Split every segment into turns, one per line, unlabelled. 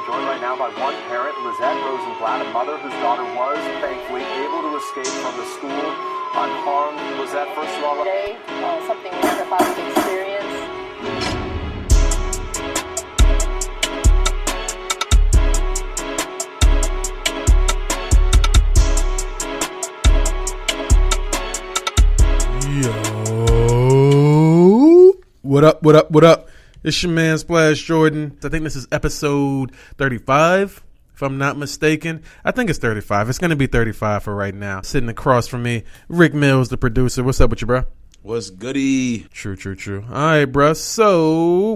Joined right now by one parent, Lizette Rosenblatt, a mother whose daughter was, thankfully, able to escape from the school unharmed. Lizette, first of all...
Today, something we're about to experience.
Yo, what up? It's your man Splash Jordan. I think this is episode 35, if I'm not mistaken. I think it's 35. It's going to be 35 for right now. Sitting across from me, Rick Mills, the producer. What's up with you, bro?
What's goody?
True. All right, bro. So,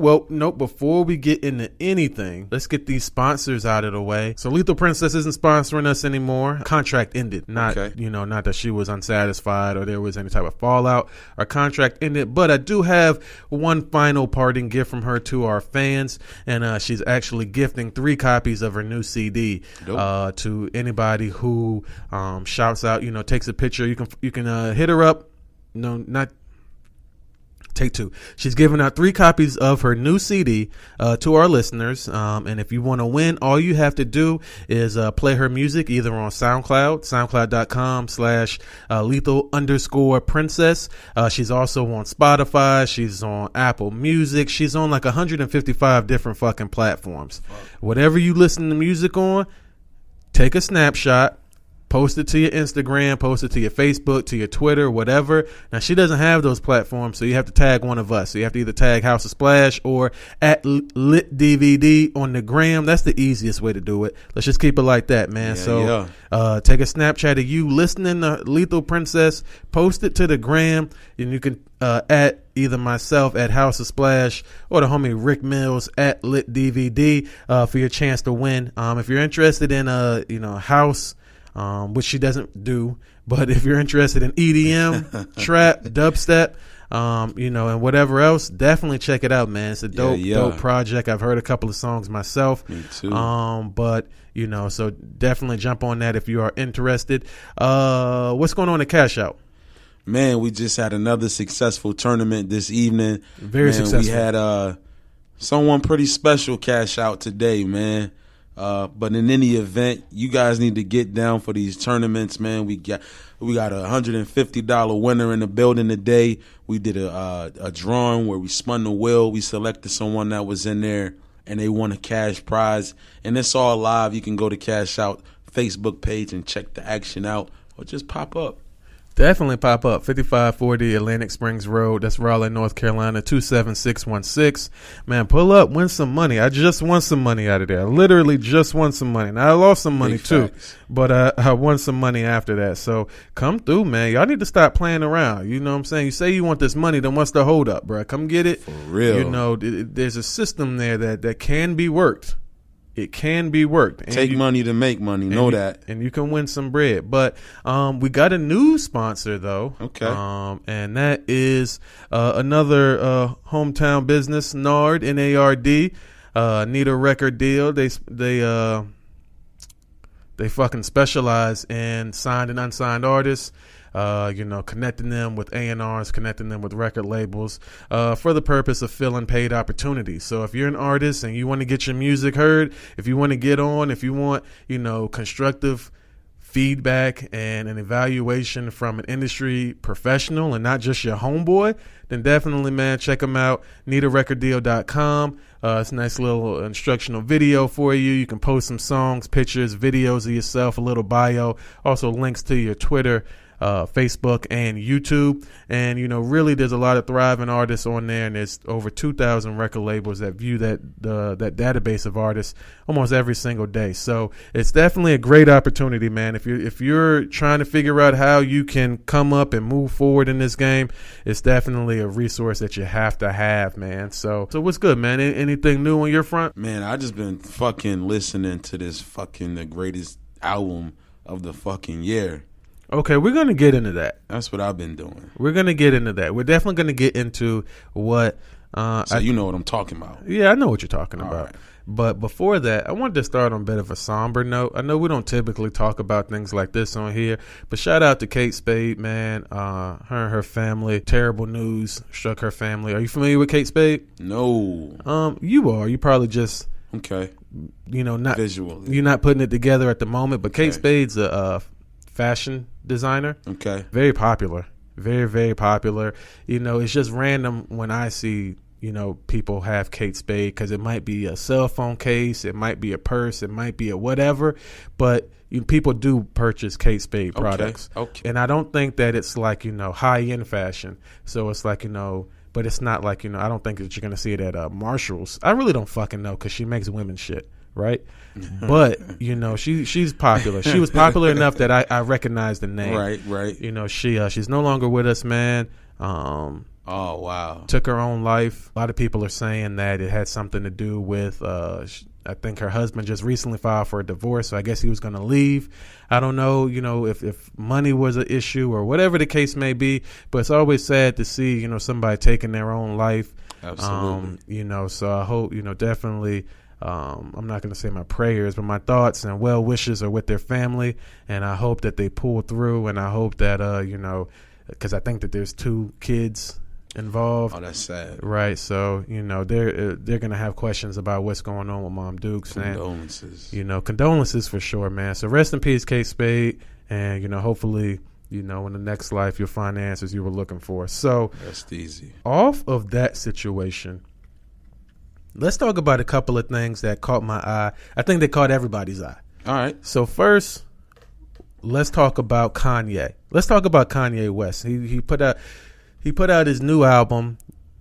before we get into anything, let's get these sponsors out of the way. So, Lethal Princess isn't sponsoring us anymore. Contract ended. Not that she was unsatisfied or there was any type of fallout. Our contract ended, but I do have one final parting gift from her to our fans, and she's actually gifting 3 copies of her new CD to anybody who shouts out, takes a picture. You can hit her up. No, not take 2. She's giving out 3 copies of her new CD to our listeners. And if you want to win, all you have to do is play her music either on SoundCloud, soundcloud.com/lethal_princess. She's also on Spotify. She's on Apple Music. She's on like 155 different fucking platforms. Whatever you listen to music on, take a snapshot. Post it to your Instagram, post it to your Facebook, to your Twitter, whatever. Now, she doesn't have those platforms, so you have to tag one of us. So you have to either tag House of Splash or at Lit DVD on the gram. That's the easiest way to do it. Let's just keep it like that, man. Take a Snapchat of you listening to Lethal Princess, post it to the gram, and you can at either myself at House of Splash or the homie Rick Mills at Lit DVD for your chance to win. If you're interested in house, which she doesn't do, but if you're interested in EDM, trap, dubstep, and whatever else, definitely check it out, man. It's a dope project. I've heard a couple of songs myself.
Me too.
So definitely jump on that if you are interested. What's going on at Cash Out?
Man, we just had another successful tournament this evening.
Very successful.
We had someone pretty special cash out today, man. But in any event, you guys need to get down for these tournaments, man. We got a $150 winner in the building today. We did a drawing where we spun the wheel. We selected someone that was in there, and they won a cash prize. And it's all live. You can go to Cash Out Facebook page and check the action out, or just pop up.
Definitely pop up. 5540 Atlantic Springs Road. That's Raleigh, North Carolina, 27616. Man, pull up, win some money. I just won some money out of there. I literally just won some money. Now, I lost some money too, but I won some money after that. So come through, man. Y'all need to stop playing around. You know what I'm saying? You say you want this money, then what's the hold up, bro? Come get it.
For real.
There's a system there that can be worked. It can be worked.
Take money to make money. Know that.
And you can win some bread. But we got a new sponsor, though.
Okay.
And that is another hometown business, NARD, N-A-R-D. Need a record deal. They fucking specialize in signed and unsigned artists. Connecting them with A&Rs, connecting them with record labels for the purpose of filling paid opportunities. So if you're an artist and you want to get your music heard, if you want to get on, if you want, constructive feedback and an evaluation from an industry professional and not just your homeboy, then definitely, man, check them out. NeedARecordDeal.com. It's a nice little instructional video for you. You can post some songs, pictures, videos of yourself, a little bio, also links to your Twitter, Facebook and YouTube. And really there's a lot of thriving artists on there, and there's over 2,000 record labels that view that database of artists almost every single day. So it's definitely a great opportunity, man. If you're trying to figure out how you can come up and move forward in this game, it's definitely a resource that you have to have, man. So what's good, man? Anything new on your front?
Man, I just been fucking listening to this fucking the greatest album of the fucking year.
Okay, we're going to get into that.
That's what I've been doing.
We're going to get into that. We're definitely going to get into what...
you know what I'm talking about.
Yeah, I know what you're talking about.
Right.
But before that, I wanted to start on a bit of a somber note. I know we don't typically talk about things like this on here, but shout out to Kate Spade, man. Her and her family. Terrible news struck her family. Are you familiar with Kate Spade?
No.
You are. You probably just...
Okay.
not
visually.
You're not putting it together at the moment. But Kate Spade's a fashion designer.
Okay.
Very popular. Very, very popular. It's just random when I see, people have Kate Spade, because it might be a cell phone case, it might be a purse, it might be a whatever, but people do purchase Kate Spade products.
Okay.
And I don't think that it's like, high-end fashion. So it's like, but it's not like, I don't think that you're going to see it at Marshall's. I really don't fucking know, because she makes women shit, right? But, she's popular. She was popular enough that I recognize the name.
Right.
She's no longer with us, man.
Oh, wow.
Took her own life. A lot of people are saying that it had something to do with, I think her husband just recently filed for a divorce, so I guess he was going to leave. I don't know, if money was an issue or whatever the case may be, but it's always sad to see, somebody taking their own life.
Absolutely.
So I hope, definitely, I'm not going to say my prayers, but my thoughts and well wishes are with their family, and I hope that they pull through, and I hope that, because I think that there's 2 kids involved.
Oh, that's sad.
Right. So, they're going to have questions about what's going on with Mom Dukes.
Condolences.
And, condolences for sure, man. So rest in peace, Kate Spade. And, hopefully, in the next life, you'll find the answers you were looking for. So
that's easy.
Off of that situation, let's talk about a couple of things that caught my eye. I think they caught everybody's eye.
All right.
So first, let's talk about Kanye. Let's talk about Kanye West. He put out his new album,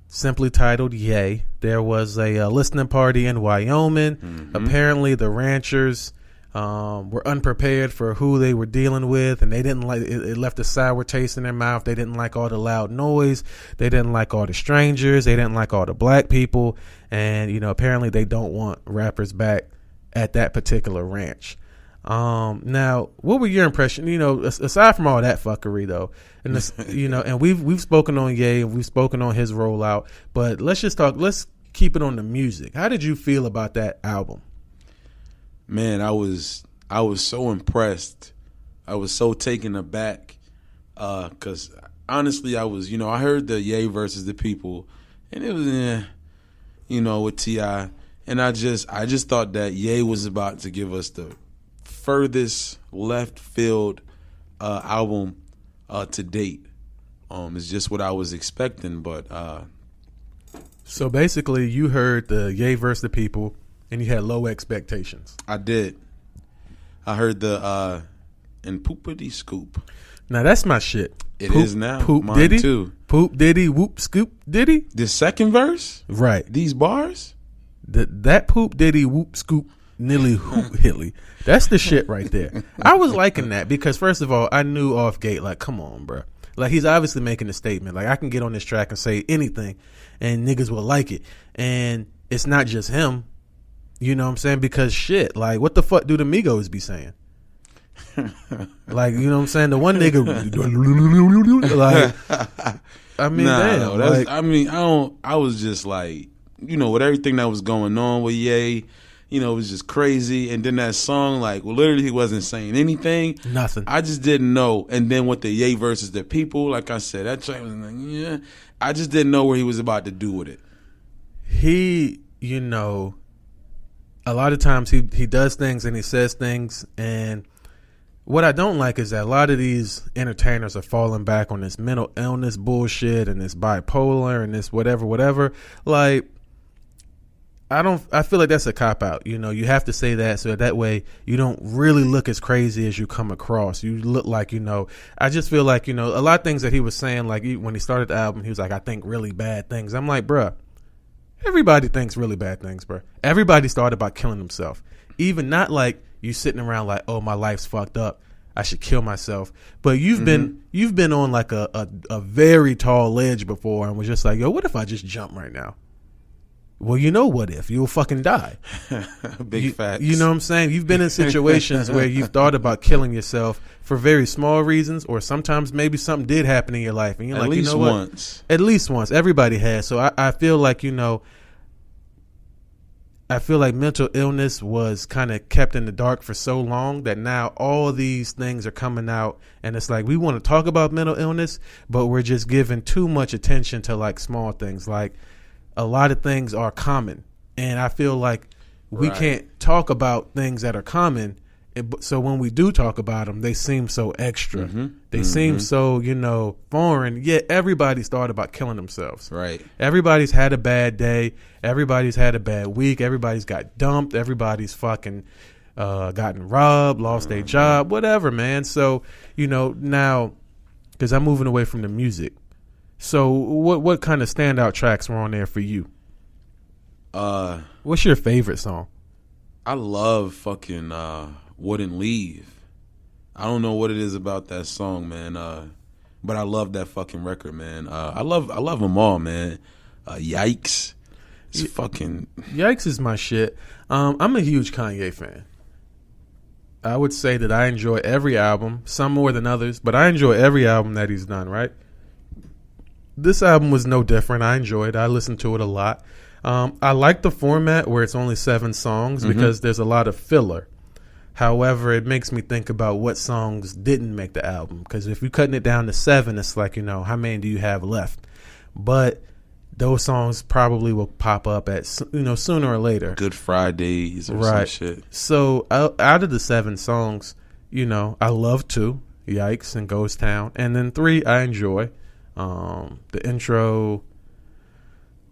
simply titled Ye. There was a listening party in Wyoming. Mm-hmm. Apparently, the ranchers were unprepared for who they were dealing with, and they didn't like it. It left a sour taste in their mouth. They didn't like all the loud noise. They didn't like all the strangers. They didn't like all the black people. And apparently, they don't want rappers back at that particular ranch. Now, what were your impression? Aside from all that fuckery, though, and this, and we've spoken on Ye and we've spoken on his rollout, but let's keep it on the music. How did you feel about that album?
Man, I was so impressed. I was so taken aback, because honestly, I was, I heard the Ye versus the People, and it was, with T.I., and I just thought that Ye was about to give us the furthest left field album to date. It's just what I was expecting, but
so basically you heard the Ye versus the People and you had low expectations.
I did. I heard the and Poopity Scoop.
Now that's my shit.
It is now.
Poop
Mine
Diddy
too.
Poop Diddy Whoop Scoop Diddy.
The second verse,
right?
These bars.
That Poop Diddy Whoop Scoop Nilly Hoop Hilly. That's the shit right there. I was liking that because first of all, I knew off gate, like, come on, bro. Like, he's obviously making a statement. Like, I can get on this track and say anything and niggas will like it. And it's not just him. You know what I'm saying? Because shit, like, what the fuck do the Migos be saying? Like, you know what I'm saying? The one nigga, like, I mean, damn.
I was just like, with everything that was going on with Ye, it was just crazy. And then that song, like, literally he wasn't saying anything.
Nothing.
I just didn't know. And then with the Ye versus the People, like I said, that track was like, yeah. I just didn't know where he was about to do with it.
He, a lot of times he does things and he says things. And what I don't like is that a lot of these entertainers are falling back on this mental illness bullshit and this bipolar and this whatever. Like, I feel like that's a cop out. You have to say that so that way you don't really look as crazy as you come across. You look like, I just feel like, a lot of things that he was saying, like when he started the album, he was like, I think really bad things. I'm like, bruh, everybody thinks really bad things, bruh. Everybody started by killing himself. Even not like you sitting around like, oh, my life's fucked up, I should kill myself. But you've been on like a very tall ledge before and was just like, yo, what if I just jump right now? Well, what if? You'll fucking die.
Big facts.
You know what I'm saying? You've been in situations where you've thought about killing yourself for very small reasons, or sometimes maybe something did happen in your life. And you're like, you know what?
Once.
At least once. Everybody has. So I feel like, I feel like mental illness was kind of kept in the dark for so long that now all these things are coming out. And it's like, we want to talk about mental illness, but we're just giving too much attention to like small things. Like, a lot of things are common, and I feel like We
Right.
can't talk about things that are common. So when we do talk about them, they seem so extra. They seem so, foreign. Yet everybody's thought about killing themselves.
Right.
Everybody's had a bad day. Everybody's had a bad week. Everybody's got dumped. Everybody's fucking gotten robbed, lost their job, whatever, man. So, now, because I'm moving away from the music. So what kind of standout tracks were on there for you? What's your favorite song?
I love fucking Wouldn't Leave. I don't know what it is about that song, man. But I love that fucking record, man. I love them all, man. Yikes. It's fucking
Yikes is my shit. I'm a huge Kanye fan. I would say that I enjoy every album, some more than others, but I enjoy every album that he's done, right? This album was no different. I enjoyed it. I listened to it a lot. I like the format where it's only 7 songs because there's a lot of filler. However, it makes me think about what songs didn't make the album. Because if you're cutting it down to 7, it's like, how many do you have left? But those songs probably will pop up at, sooner or later.
Good Fridays or some shit.
So out of the 7 songs, I love 2, Yikes and Ghost Town. And then 3, I enjoy. The intro,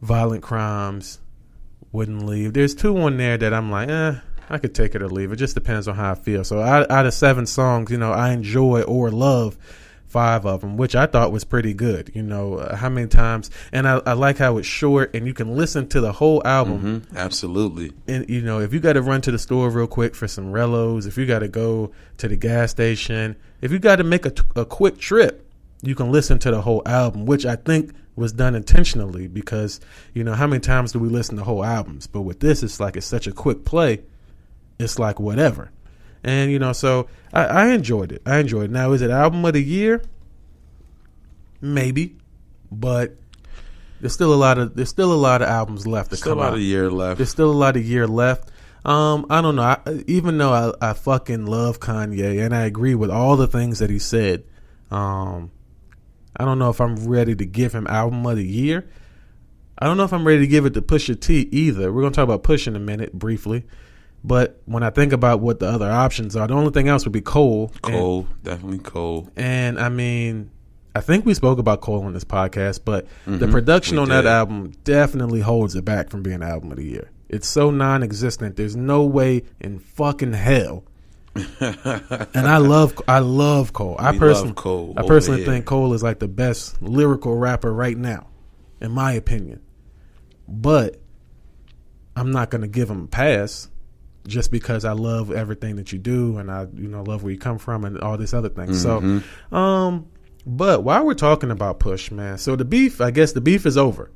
Violent Crimes, Wouldn't Leave. There's 2 on there that I'm like, I could take it or leave. It just depends on how I feel. So out of 7 songs, I enjoy or love 5 of them, which I thought was pretty good. How many times, and I like how it's short and you can listen to the whole album.
Absolutely.
And if you got to run to the store real quick for some Rellos, if you got to go to the gas station, if you got to make a quick trip, you can listen to the whole album, which I think was done intentionally because, how many times do we listen to whole albums? But with this, it's like it's such a quick play. It's like whatever. And, so I enjoyed it. I enjoyed it. Now, is it album of the year? Maybe. But there's still a lot of albums left to come out.
Still a lot of year left.
There's still a lot of year left. I don't know. Even though I fucking love Kanye and I agree with all the things that he said, I don't know if I'm ready to give him album of the year. I don't know if I'm ready to give it to Pusha T either. We're going to talk about Push in a minute briefly. But when I think about what the other options are, the only thing else would be Cole.
Definitely Cole.
And I mean, I think we spoke about Cole on this podcast, but the production on that album definitely holds it back from being album of the year. It's so non-existent. There's no way in fucking hell. And I love Cole. I personally think Cole is like the best lyrical rapper right now, in my opinion. But I'm not going to give him a pass just because I love everything that you do and I love where you come from and all this other things. So but while we're talking about Push, man, so I guess the beef is over.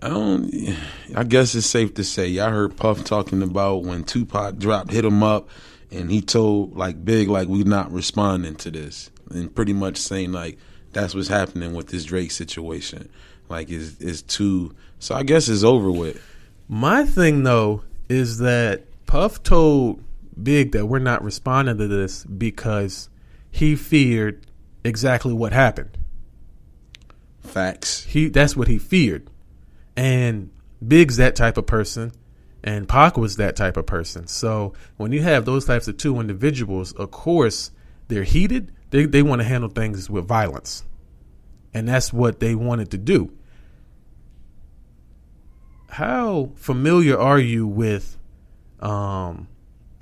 I guess it's safe to say I heard Puff talking about when Tupac dropped Hit 'Em Up and he told Big we not responding to this, and pretty much saying that's what's happening with this Drake situation. Is too, so I guess it's over with.
My thing though is that Puff told Big that we're not responding to this because he feared exactly what happened.
Facts.
That's what he feared. And Big's that type of person, and Pac was that type of person. So when you have those types of 2 individuals, of course, they're heated. They want to handle things with violence. And that's what they wanted to do. How familiar are you with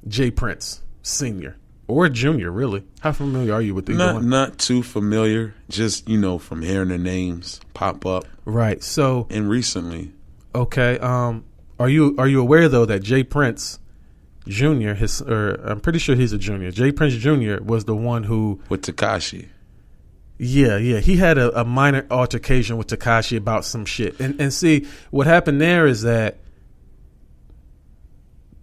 Jay Prince Sr. or Jr., really? How familiar are you with the
Not too familiar, just, from hearing their names pop up.
Right. So
and recently.
Okay. Are you aware though that Jay Prince Jr. I'm pretty sure he's a junior. Jay Prince Jr. was the one who
with Tekashi.
Yeah. He had a minor altercation with Tekashi about some shit. And see, what happened there is that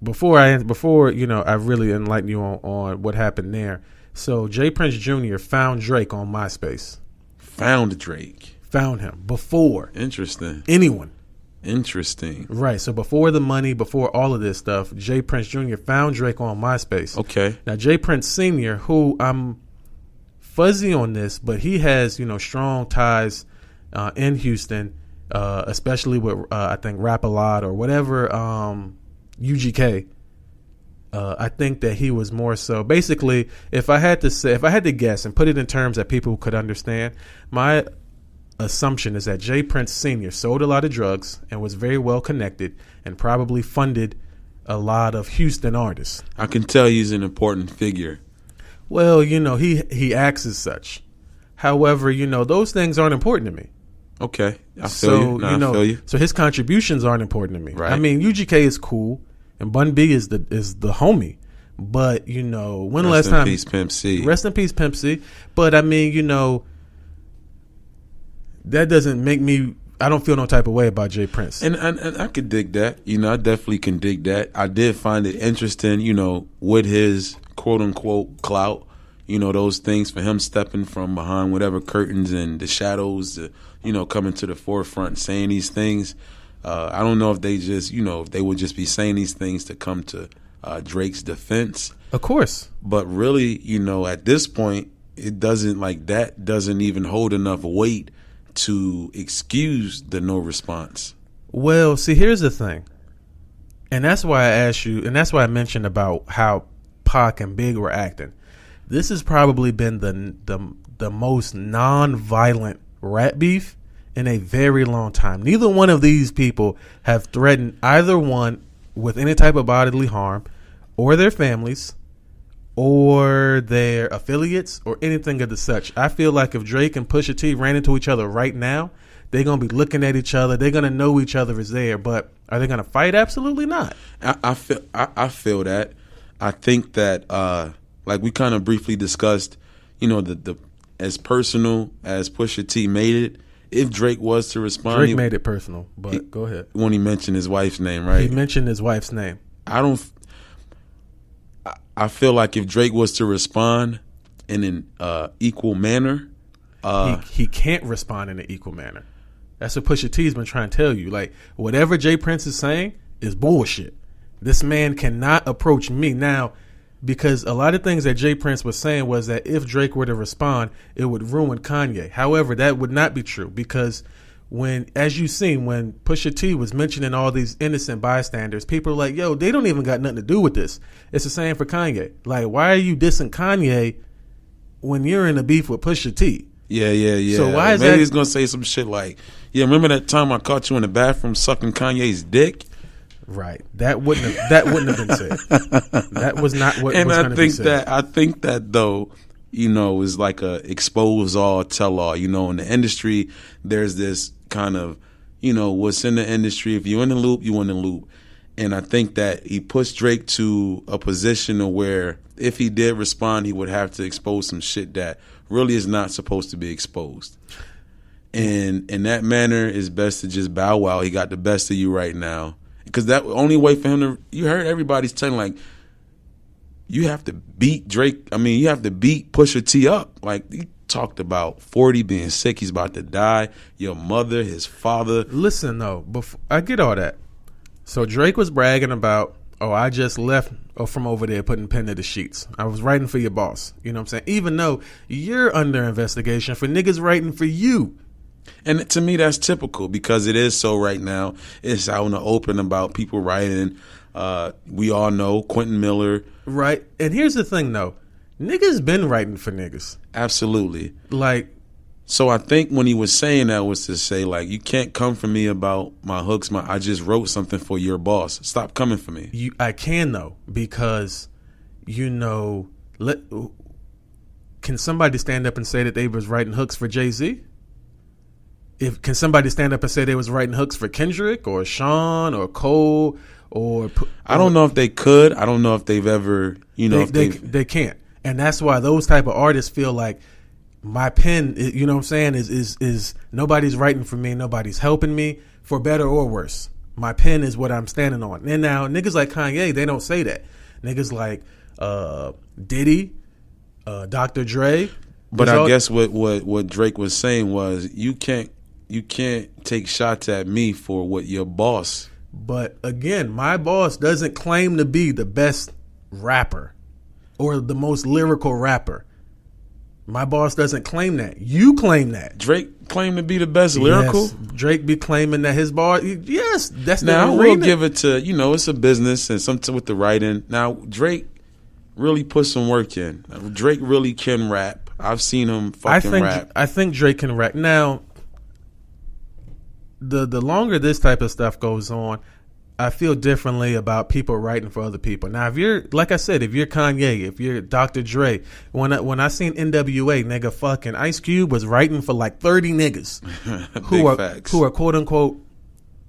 before I really enlighten you on what happened there. So Jay Prince Jr. found Drake on MySpace. Found him before.
Interesting.
Anyone.
Interesting.
Right. So before the money, before all of this stuff, Jay Prince Jr. found Drake on MySpace.
Okay.
Now Jay Prince Sr., who I'm fuzzy on this, but he has, strong ties in Houston, especially with I think Rap A Lot or whatever UGK. I think that he was more so basically, if I had to guess and put it in terms that people could understand, my assumption is that Jay Prince Sr. sold a lot of drugs and was very well connected and probably funded a lot of Houston artists.
I can tell he's an important figure.
Well, he acts as such. However, those things aren't important to me.
Okay, I feel you. I feel you.
So his contributions aren't important to me.
Right.
I mean, UGK is cool, and Bun B is the homie. But when last time?
Rest in peace, Pimp C.
Rest in peace, Pimp C. But I mean, that doesn't make me. I don't feel no type of way about Jay Prince.
And I could dig that. I definitely can dig that. I did find it interesting, with his quote unquote clout. Those things for him stepping from behind whatever curtains and the shadows, coming to the forefront and saying these things. I don't know if they just, if they would just be saying these things to come to Drake's defense.
Of course.
But really, at this point, it doesn't even hold enough weight to excuse the no response.
Well, see, here's the thing. And that's why I asked you, and that's why I mentioned about how Pac and Big were acting. This has probably been the most non-violent rap beef in a very long time. Neither one of these people have threatened either one with any type of bodily harm, or their families, or their affiliates, or anything of the such. I feel like if Drake and Pusha T ran into each other right now, they're going to be looking at each other. They're going to know each other is there. But are they going to fight? Absolutely not.
I feel that. I think that, like we kind of briefly discussed, the as personal as Pusha T made it, if Drake was to respond,
Drake made it personal. But go ahead.
When he mentioned his wife's name, right?
He mentioned his wife's name.
I feel like if Drake was to respond in an equal manner,
he can't respond in an equal manner. That's what Pusha T's been trying to tell you. Like, whatever Jay Prince is saying is bullshit. This man cannot approach me now, because a lot of things that Jay Prince was saying was that if Drake were to respond, it would ruin Kanye. However, that would not be true, because as you seen, when Pusha T was mentioning all these innocent bystanders, people are like, yo, they don't even got nothing to do with this. It's the same for Kanye. Like, why are you dissing Kanye when you're in a beef with Pusha T?
Yeah.
So why is
Maybe
that?
he's gonna say some shit like, "Yeah, remember that time I caught you in the bathroom sucking Kanye's dick?"
Right. That wouldn't have been said. That was not what
And
was
I
going to be
think
said.
I think that though, is like a expose all, tell all. In the industry, there's this kind of, what's in the industry. If you're in the loop, you in the loop. And I think that he pushed Drake to a position of where if he did respond, he would have to expose some shit that really is not supposed to be exposed. And in that manner, it's best to just bow wow. He got the best of you right now. Because that only way for him to, you heard everybody's telling, like, you have to beat Drake. I mean, you have to beat Pusha T up. Like, he talked about 40 being sick. He's about to die. Your mother, his father.
Listen, though, I get all that. So Drake was bragging about, I just left from over there putting pen to the sheets. I was writing for your boss. You know what I'm saying? Even though you're under investigation for niggas writing for you.
And to me, that's typical, because it is so right now. It's out in the open about people writing. We all know Quentin Miller.
Right. And here's the thing, though. Niggas been writing for niggas.
Absolutely.
Like.
So I think when he was saying that was to say, like, you can't come for me about my hooks. I just wrote something for your boss. Stop coming for me.
I can, though, because, can somebody stand up and say that they was writing hooks for Jay-Z? Can somebody stand up and say they was writing hooks for Kendrick or Sean or Cole or?
I don't know if they could. I don't know if they've ever.
They can't, and that's why those type of artists feel like my pen. You know what I'm saying? Is nobody's writing for me. Nobody's helping me, for better or worse. My pen is what I'm standing on. And now niggas like Kanye, they don't say that. Niggas like Diddy, Dr. Dre.
But I guess what Drake was saying was, you can't take shots at me for what your boss.
But again, my boss doesn't claim to be the best rapper or the most lyrical rapper. My boss doesn't claim that. You claim that.
Drake claimed to be the best lyrical.
Yes, Drake be claiming that his bar. Yes, that's the
Now I
arena.
will give it to it's a business and something with the writing. Now Drake really put some work in. Drake really can rap. I've seen him rap.
I think Drake can rap. Now, the longer this type of stuff goes on, I feel differently about people writing for other people. Now, if you're, like I said, if you're Kanye, if you're Dr. Dre, when I seen NWA, nigga, fucking Ice Cube was writing for like 30 niggas who are quote unquote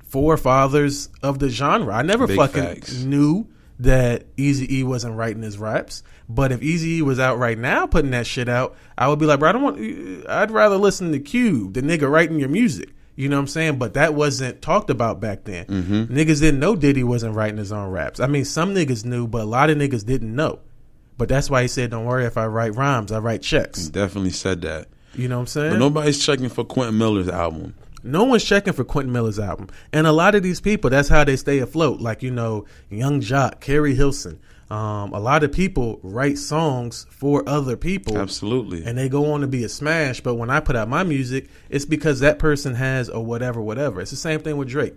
forefathers of the genre. I never knew that Eazy-E wasn't writing his raps. But if Eazy-E was out right now putting that shit out, I would be like, bro, I'd rather listen to Cube, the nigga writing your music. You know what I'm saying? But that wasn't talked about back then. Mm-hmm. Niggas didn't know Diddy wasn't writing his own raps. I mean, some niggas knew, but a lot of niggas didn't know. But that's why he said, don't worry if I write rhymes, I write checks.
He definitely said that.
You know what I'm saying?
But nobody's checking for Quentin Miller's album.
No one's checking for Quentin Miller's album. And a lot of these people, that's how they stay afloat. Like, Young Jock, Carrie Hilson. A lot of people write songs for other people.
Absolutely.
And they go on to be a smash. But when I put out my music, it's because that person has a whatever. It's the same thing with Drake.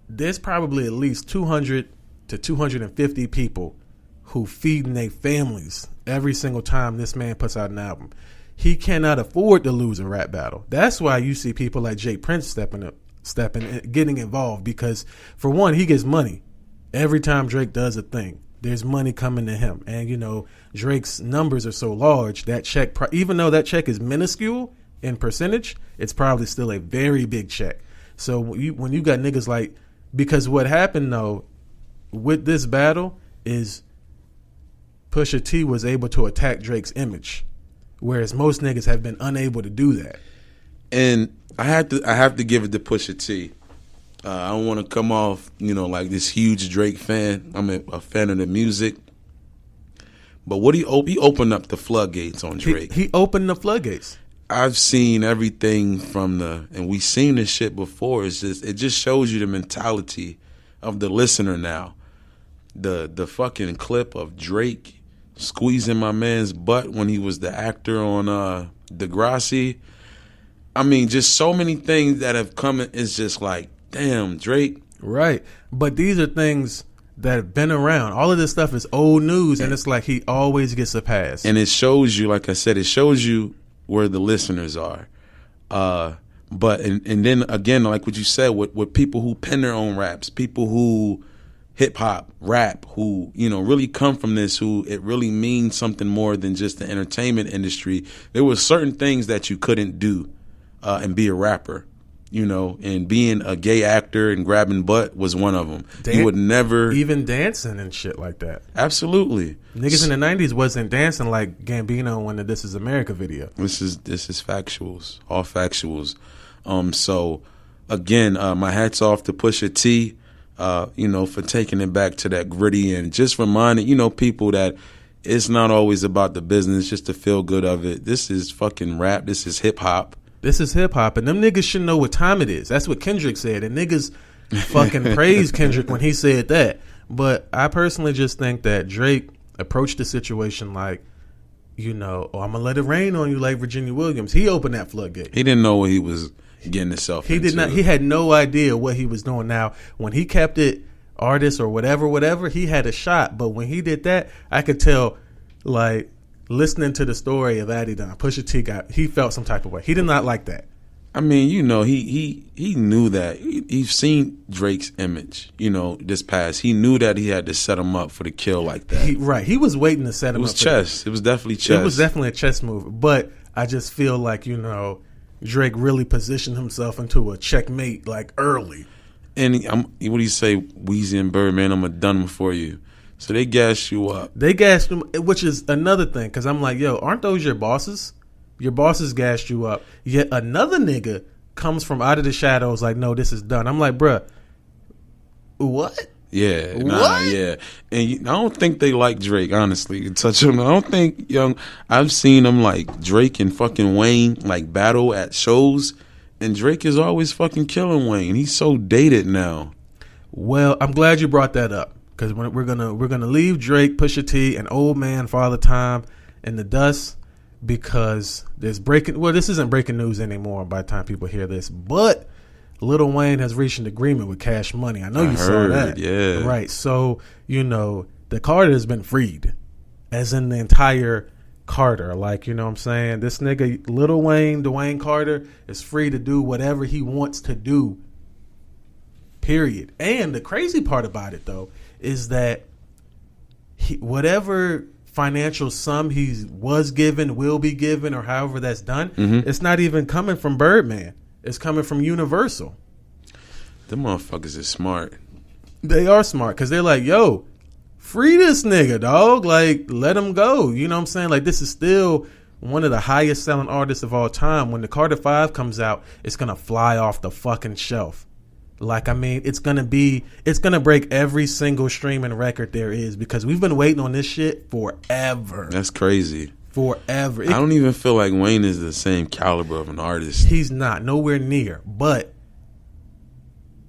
There's probably at least 200 to 250 people who feeding their families every single time this man puts out an album. He cannot afford to lose a rap battle. That's why you see people like Jay Prince stepping, getting involved. Because, for one, he gets money. Every time Drake does a thing, there's money coming to him. And, Drake's numbers are so large, that check, even though that check is minuscule in percentage, it's probably still a very big check. So when you got niggas like, because what happened, though, with this battle is Pusha T was able to attack Drake's image, whereas most niggas have been unable to do that.
And I have to give it to Pusha T. I don't want to come off, like this huge Drake fan. I'm a fan of the music. But he opened up the floodgates on Drake.
He opened the floodgates.
I've seen everything and we've seen this shit before. It just shows you the mentality of the listener now. The fucking clip of Drake squeezing my man's butt when he was the actor on Degrassi. I mean, just so many things that have come. It's just like, damn, Drake.
Right. But these are things that have been around. All of this stuff is old news, and it's like he always gets a pass.
And it shows you, like I said, it shows you where the listeners are. But then again, like what you said, with people who pen their own raps, people who hip hop, rap, who, really come from this, who it really means something more than just the entertainment industry. There were certain things that you couldn't do and be a rapper. And being a gay actor and grabbing butt was one of them. You would never...
Even dancing and shit like that.
Absolutely.
Niggas in the 90s wasn't dancing like Gambino in the This Is America video.
This is factuals. All factuals. So, again, my hat's off to Pusha T, for taking it back to that gritty and just reminding, people that it's not always about the business, just the feel good of it. This is fucking rap. This is hip-hop.
This is hip-hop, and them niggas should know what time it is. That's what Kendrick said, and niggas fucking praised Kendrick when he said that. But I personally just think that Drake approached the situation like, I'm going to let it rain on you like Virginia Williams. He opened that floodgate.
He didn't know what he was getting himself into.
He did not. He had no idea what he was doing. Now, when he kept it artist or whatever, he had a shot. But when he did that, I could tell, like, listening to the story of Adidon, Pusha T he felt some type of way. He did not like that.
I mean, he knew that. He's seen Drake's image, this past. He knew that he had to set him up for the kill like that. He was
waiting to set him up.
It was chess. It was definitely chess.
It was definitely a chess move. But I just feel like, Drake really positioned himself into a checkmate like early.
And what do you say, Weezy and Birdman, I'm going to done for you. So they gassed you up.
They gassed him, which is another thing, because I'm like, yo, aren't those your bosses? Your bosses gassed you up. Yet another nigga comes from out of the shadows like, no, this is done. I'm like, bruh, what?
Yeah. Yeah. And I don't think they like Drake, honestly. Touch him. I don't think, I've seen them like Drake and fucking Wayne like battle at shows, and Drake is always fucking killing Wayne. He's so dated now.
Well, I'm glad you brought that up. Because we're gonna leave Drake, Pusha T, and Old Man Father Time in the dust, because there's this isn't breaking news anymore by the time people hear this, but Lil Wayne has reached an agreement with Cash Money. I know you saw that.
Yeah.
Right. So, the Carter has been freed, as in the entire Carter. Like, you know what I'm saying? This nigga, Lil Wayne, Dwayne Carter, is free to do whatever he wants to do. Period. And the crazy part about it, though, is that whatever financial sum he was given, will be given, or however that's done, it's not even coming from Birdman. It's coming from Universal.
Them motherfuckers is smart.
They are smart because they're like, yo, free this nigga, dog. Like, let him go. You know what I'm saying? Like, this is still one of the highest selling artists of all time. When the Carter 5 comes out, it's going to fly off the fucking shelf. Like, I mean, it's going to break every single streaming record there is because we've been waiting on this shit forever.
That's crazy.
Forever.
I don't even feel like Wayne is the same caliber of an artist.
He's not. Nowhere near. But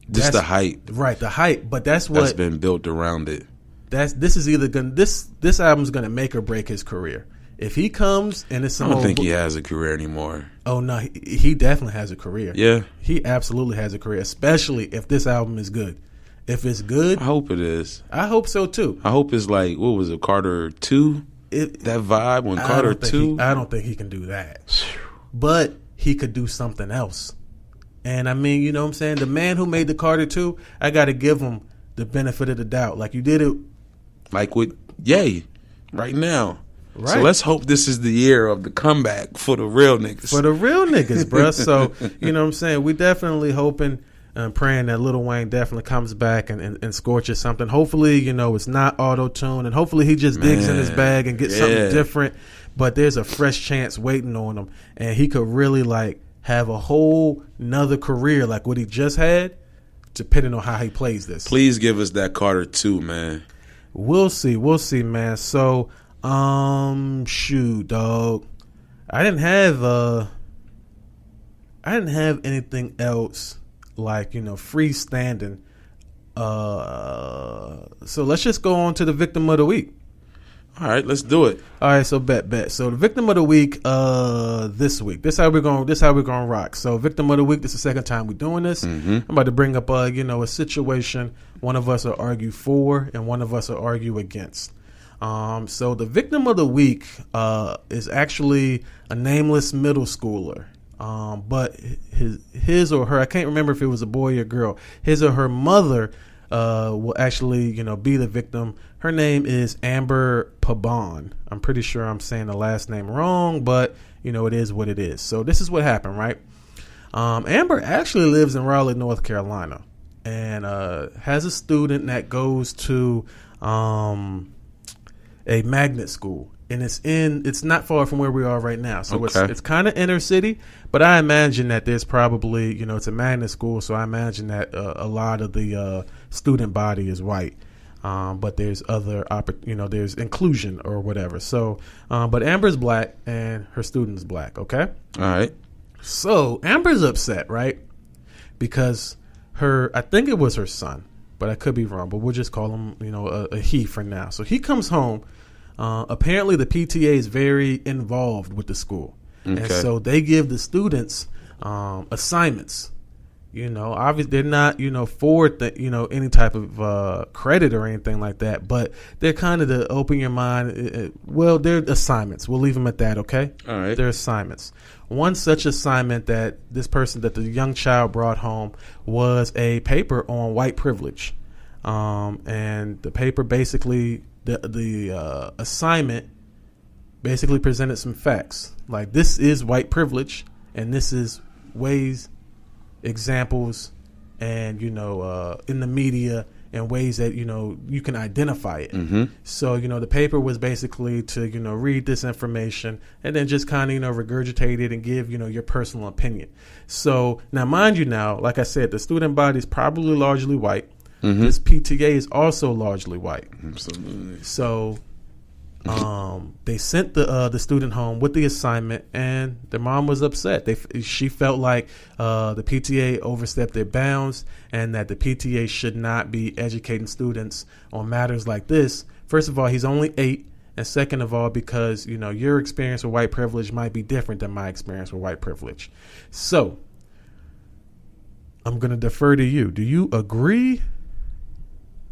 just the hype.
Right, the hype. But that's
been built around it.
This is either going this album's gonna make or break his career. If he comes and it's some
I don't think he has a career anymore.
Oh no, he definitely has a career.
Yeah. He
absolutely has a career, especially if this album is good. If it's good,
I hope it is.
I hope so too.
I hope it's like, what was it, Carter 2? That vibe when Carter 2?
I don't think he can do that. But he could do something else. And I mean, you know what I'm saying? The man who made the Carter 2, I got to give him the benefit of the doubt. Like, you did it.
Like with Ye right now.
Right.
So let's hope this is the year of the comeback for the real niggas.
For the real niggas, bruh. So, you know what I'm saying? We definitely hoping and praying that Lil Wayne definitely comes back and scorches something. Hopefully, it's not auto-tune, and hopefully he just digs in his bag and gets something different. But there's a fresh chance waiting on him, and he could really, like, have a whole nother career like what he just had, depending on how he plays this.
Please give us that Carter 2, man.
We'll see, man. So, shoot, dog. I didn't have anything else like, freestanding. So let's just go on to the victim of the week.
All right, let's do it.
All right, so bet. So the victim of the week, this week. This how we're gonna rock. So victim of the week. This is the second time we're doing this. I'm about to bring up a situation. One of us will argue for, and one of us will argue against. So the victim of the week is actually a nameless middle schooler. But his or her, I can't remember if it was a boy or girl. His or her mother will actually, be the victim. Her name is Amber Pabon. I'm pretty sure I'm saying the last name wrong, but it is what it is. So this is what happened, right? Amber actually lives in Raleigh, North Carolina, and has a student that goes to a magnet school. And it's not far from where we are right now. So it's kind of inner city, but I imagine that there's probably, it's a magnet school. So I imagine that a lot of the student body is white. But there's there's inclusion or whatever. So, but Amber's black and her student is black. Okay.
All right.
So Amber's upset, right? Because I think it was her son, but I could be wrong, but we'll just call him, a he for now. So he comes home. Apparently the PTA is very involved with the school. Okay. And so they give the students assignments. Obviously they're not, for any type of credit or anything like that, but they're kind of to open your mind. Well, they're assignments. We'll leave them at that, okay?
All right.
They're assignments. One such assignment that the young child brought home was a paper on white privilege. And the paper basically... The assignment basically presented some facts. Like, this is white privilege, and this is ways, examples, and, in the media, and ways that, you can identify it. So, the paper was basically to, read this information and then just kind of, regurgitate it and give, your personal opinion. So, now, mind you now, like I said, the student body is probably largely white. This PTA is also largely white.
Absolutely.
So they sent the student home with the assignment, and the mom was upset. She felt like the PTA overstepped their bounds, and that the PTA should not be educating students on matters like this. First of all, he's only 8, and second of all, because your experience with white privilege might be different than my experience with white privilege. So I'm going to defer to you. Do you agree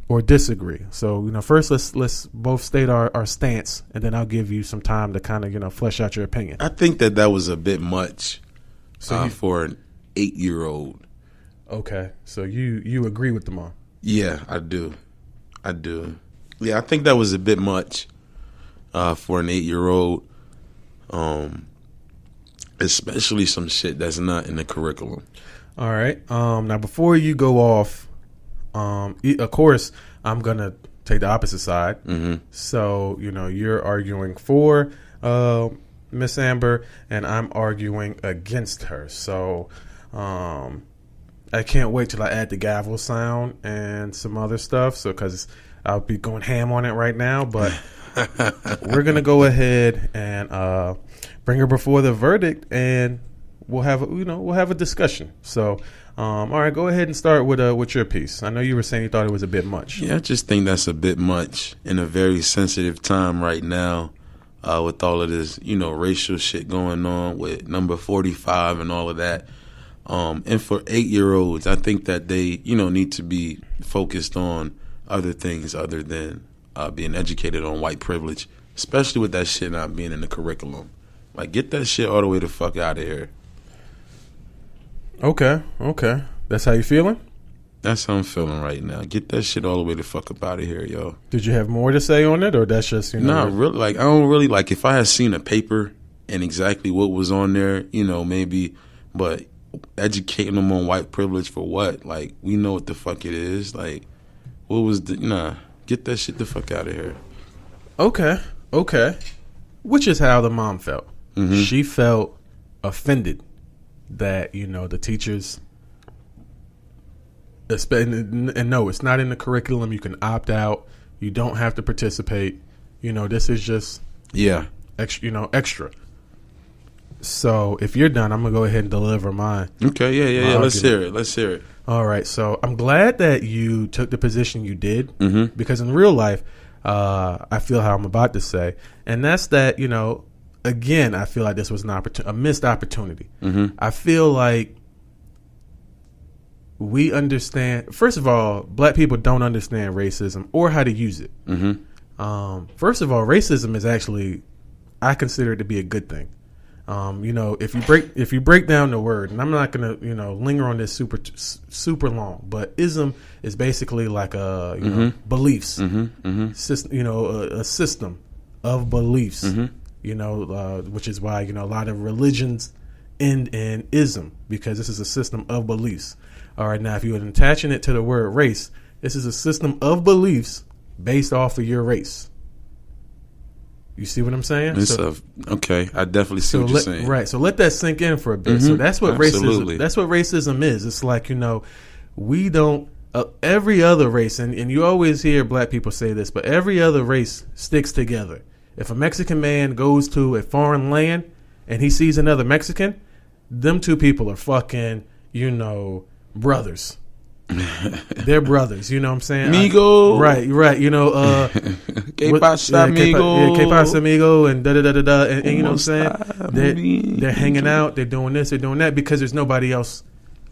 or disagree? So first let's both state our stance, and then I'll give you some time to kind of flesh out your opinion.
I think that was a bit much for an 8-year-old.
Okay, so you agree with the mom?
Yeah, I do. Yeah, I think that was a bit much for an 8-year-old, especially some shit that's not in the curriculum.
All right. Now, before you go off, of course, I'm gonna take the opposite side.
Mm-hmm.
So you're arguing for Miss Amber, and I'm arguing against her. So I can't wait till I add the gavel sound and some other stuff. So because I'll be going ham on it right now, but we're gonna go ahead and bring her before the verdict, and we'll have a discussion. So, all right, go ahead and start with your piece. I know you were saying you thought it was a bit much.
Yeah, I just think that's a bit much in a very sensitive time right now, with all of this, racial shit going on with number 45 and all of that. And for 8-year-olds, I think that they, need to be focused on other things other than being educated on white privilege, especially with that shit not being in the curriculum. Like, get that shit all the way the fuck out of here.
Okay. That's how you feeling?
That's how I'm feeling right now. Get that shit all the way the fuck up out of here, yo.
Did you have more to say on it, or that's just,
Not really. Like, I don't really, like, if I had seen a paper and exactly what was on there, maybe, but educating them on white privilege for what? Like, we know what the fuck it is. Like, what was get that shit the fuck out of here.
Okay. Which is how the mom felt.
Mm-hmm.
She felt offended that, the teachers, and no, it's not in the curriculum. You can opt out. You don't have to participate. This is just extra. So if you're done, I'm going to go ahead and deliver mine.
Okay, yeah. Let's hear it.
All right. So I'm glad that you took the position you did,
mm-hmm.
because in real life, I feel how I'm about to say. And that's that, again, I feel like this was a missed opportunity.
Mm-hmm.
I feel like we understand, first of all, black people don't understand racism or how to use it.
Mm-hmm.
First of all, racism is actually, I consider it to be a good thing. If you break down the word, and I'm not gonna linger on this super long, but ism is basically like
mm-hmm.
Beliefs,
mm-hmm.
a system of beliefs.
Mm-hmm.
Which is why a lot of religions end in ism, because this is a system of beliefs. All right, now if you were attaching it to the word race, this is a system of beliefs based off of your race. You see what I'm saying?
Okay, I definitely see what you're saying.
Right. So let that sink in for a bit.
Mm-hmm.
So that's what
Absolutely.
racism is. It's like, we don't every other race, and you always hear black people say this, but every other race sticks together. If a Mexican man goes to a foreign land and he sees another Mexican, them two people are fucking, brothers. They're brothers, you know what I'm saying?
Amigo.
Right.
Que pasa, amigo?
Que pasa, amigo? And da-da-da-da-da. And you know what I'm saying? They're hanging out. They're doing this. They're doing that because there's nobody else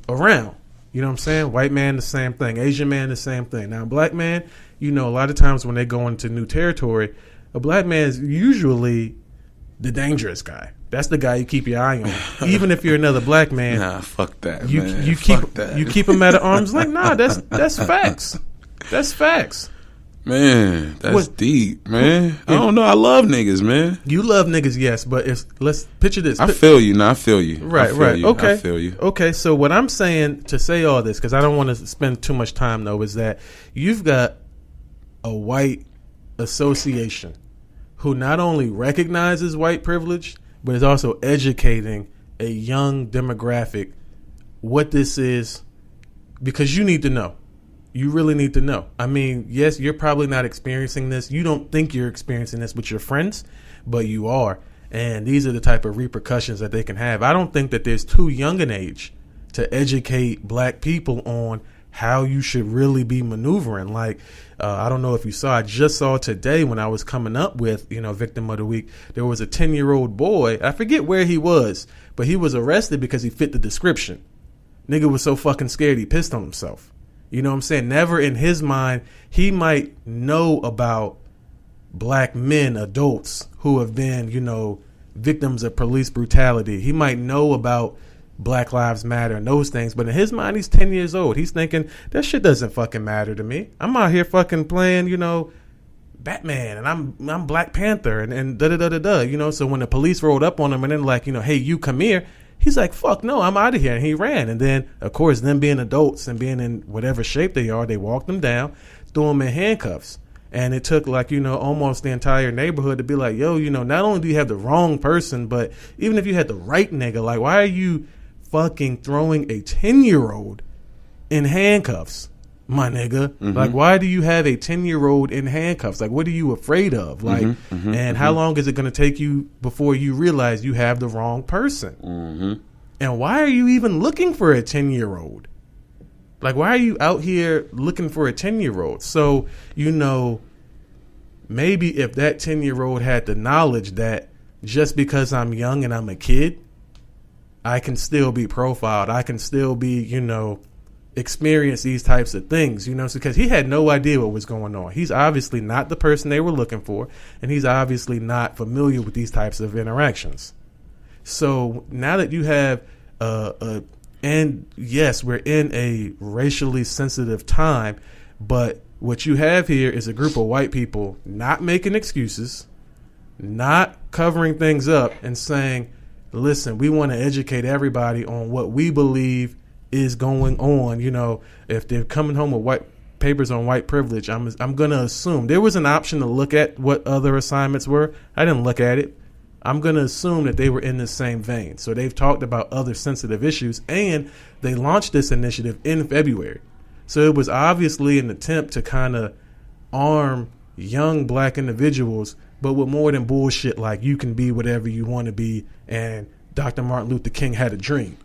around. You know what I'm saying? White man, the same thing. Asian man, the same thing. Now, black man, a lot of times when they go into new territory, a black man is usually the dangerous guy. That's the guy you keep your eye on. Even if you're another black man,
nah, fuck that.
You
man.
keep him at arm's length. Nah, that's facts. That's facts.
Man, that's deep, man. I don't know. I love niggas, man.
You love niggas, yes, but let's picture this.
I feel you. I feel you.
Right.
Okay. I feel you.
Okay, so what I'm saying to say all this, because I don't want to spend too much time though, is that you've got a white association who not only recognizes white privilege, but is also educating a young demographic what this is, because you need to know. You really need to know. I mean, yes, you're probably not experiencing this. You don't think you're experiencing this with your friends, but you are. And these are the type of repercussions that they can have. I don't think that there's too young an age to educate black people on how you should really be maneuvering. Like, I don't know if you saw, I just saw today when I was coming up with, Victim of the Week, there was a 10-year-old boy. I forget where he was, but he was arrested because he fit the description. Nigga was so fucking scared he pissed on himself. You know what I'm saying? Never in his mind, he might know about black men, adults who have been, victims of police brutality. He might know about Black Lives Matter and those things, but in his mind, he's 10 years old. He's thinking, that shit doesn't fucking matter to me. I'm out here fucking playing, Batman, and I'm Black Panther, and da-da-da-da-da, So when the police rolled up on him and then like, hey, you come here, he's like, fuck no, I'm out of here. And he ran. And then, of course, them being adults and being in whatever shape they are, they walked him down, threw him in handcuffs. And it took like, almost the entire neighborhood to be like, yo, not only do you have the wrong person, but even if you had the right nigga, like, why are you fucking throwing a 10-year-old in handcuffs, my nigga? Mm-hmm. Like, why do you have a 10-year-old in handcuffs? Like, what are you afraid of? Like, how long is it going to take you before you realize you have the wrong person? Mm-hmm. And why are you even looking for a 10-year-old? Like, why are you out here looking for a 10-year-old? So, maybe if that 10-year-old had the knowledge that just because I'm young and I'm a kid, I can still be profiled. I can still be, experience these types of things, because he had no idea what was going on. He's obviously not the person they were looking for, and he's obviously not familiar with these types of interactions. So now that you have and yes, we're in a racially sensitive time, but what you have here is a group of white people not making excuses, not covering things up and saying, listen, we want to educate everybody on what we believe is going on. If they're coming home with white papers on white privilege, I'm going to assume there was an option to look at what other assignments were. I didn't look at it. I'm going to assume that they were in the same vein. So they've talked about other sensitive issues, and they launched this initiative in February. So it was obviously an attempt to kind of arm young black individuals, but with more than bullshit like you can be whatever you want to be and Dr. Martin Luther King had a dream.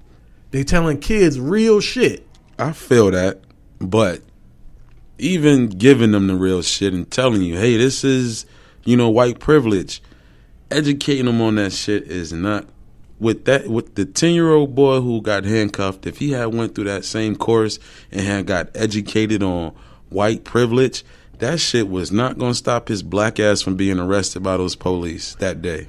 They telling kids real shit.
I feel that, but even giving them the real shit and telling you, hey, this is, white privilege, educating them on that shit is not with the 10-year-old boy who got handcuffed. If he had went through that same course and had got educated on white privilege, that shit was not going to stop his black ass from being arrested by those police that day.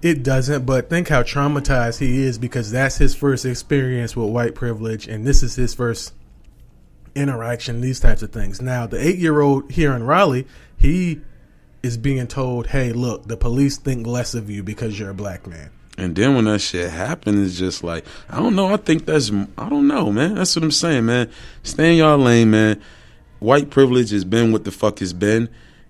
It doesn't, but think how traumatized he is because that's his first experience with white privilege, and this is his first interaction, these types of things. Now, the 8-year-old here in Raleigh, he is being told, hey, look, the police think less of you because you're a black man.
And then when that shit happens, it's just like, I don't know. I don't know, man. That's what I'm saying, man. Stay in y'all lane, man. White privilege has been what the fuck it's been.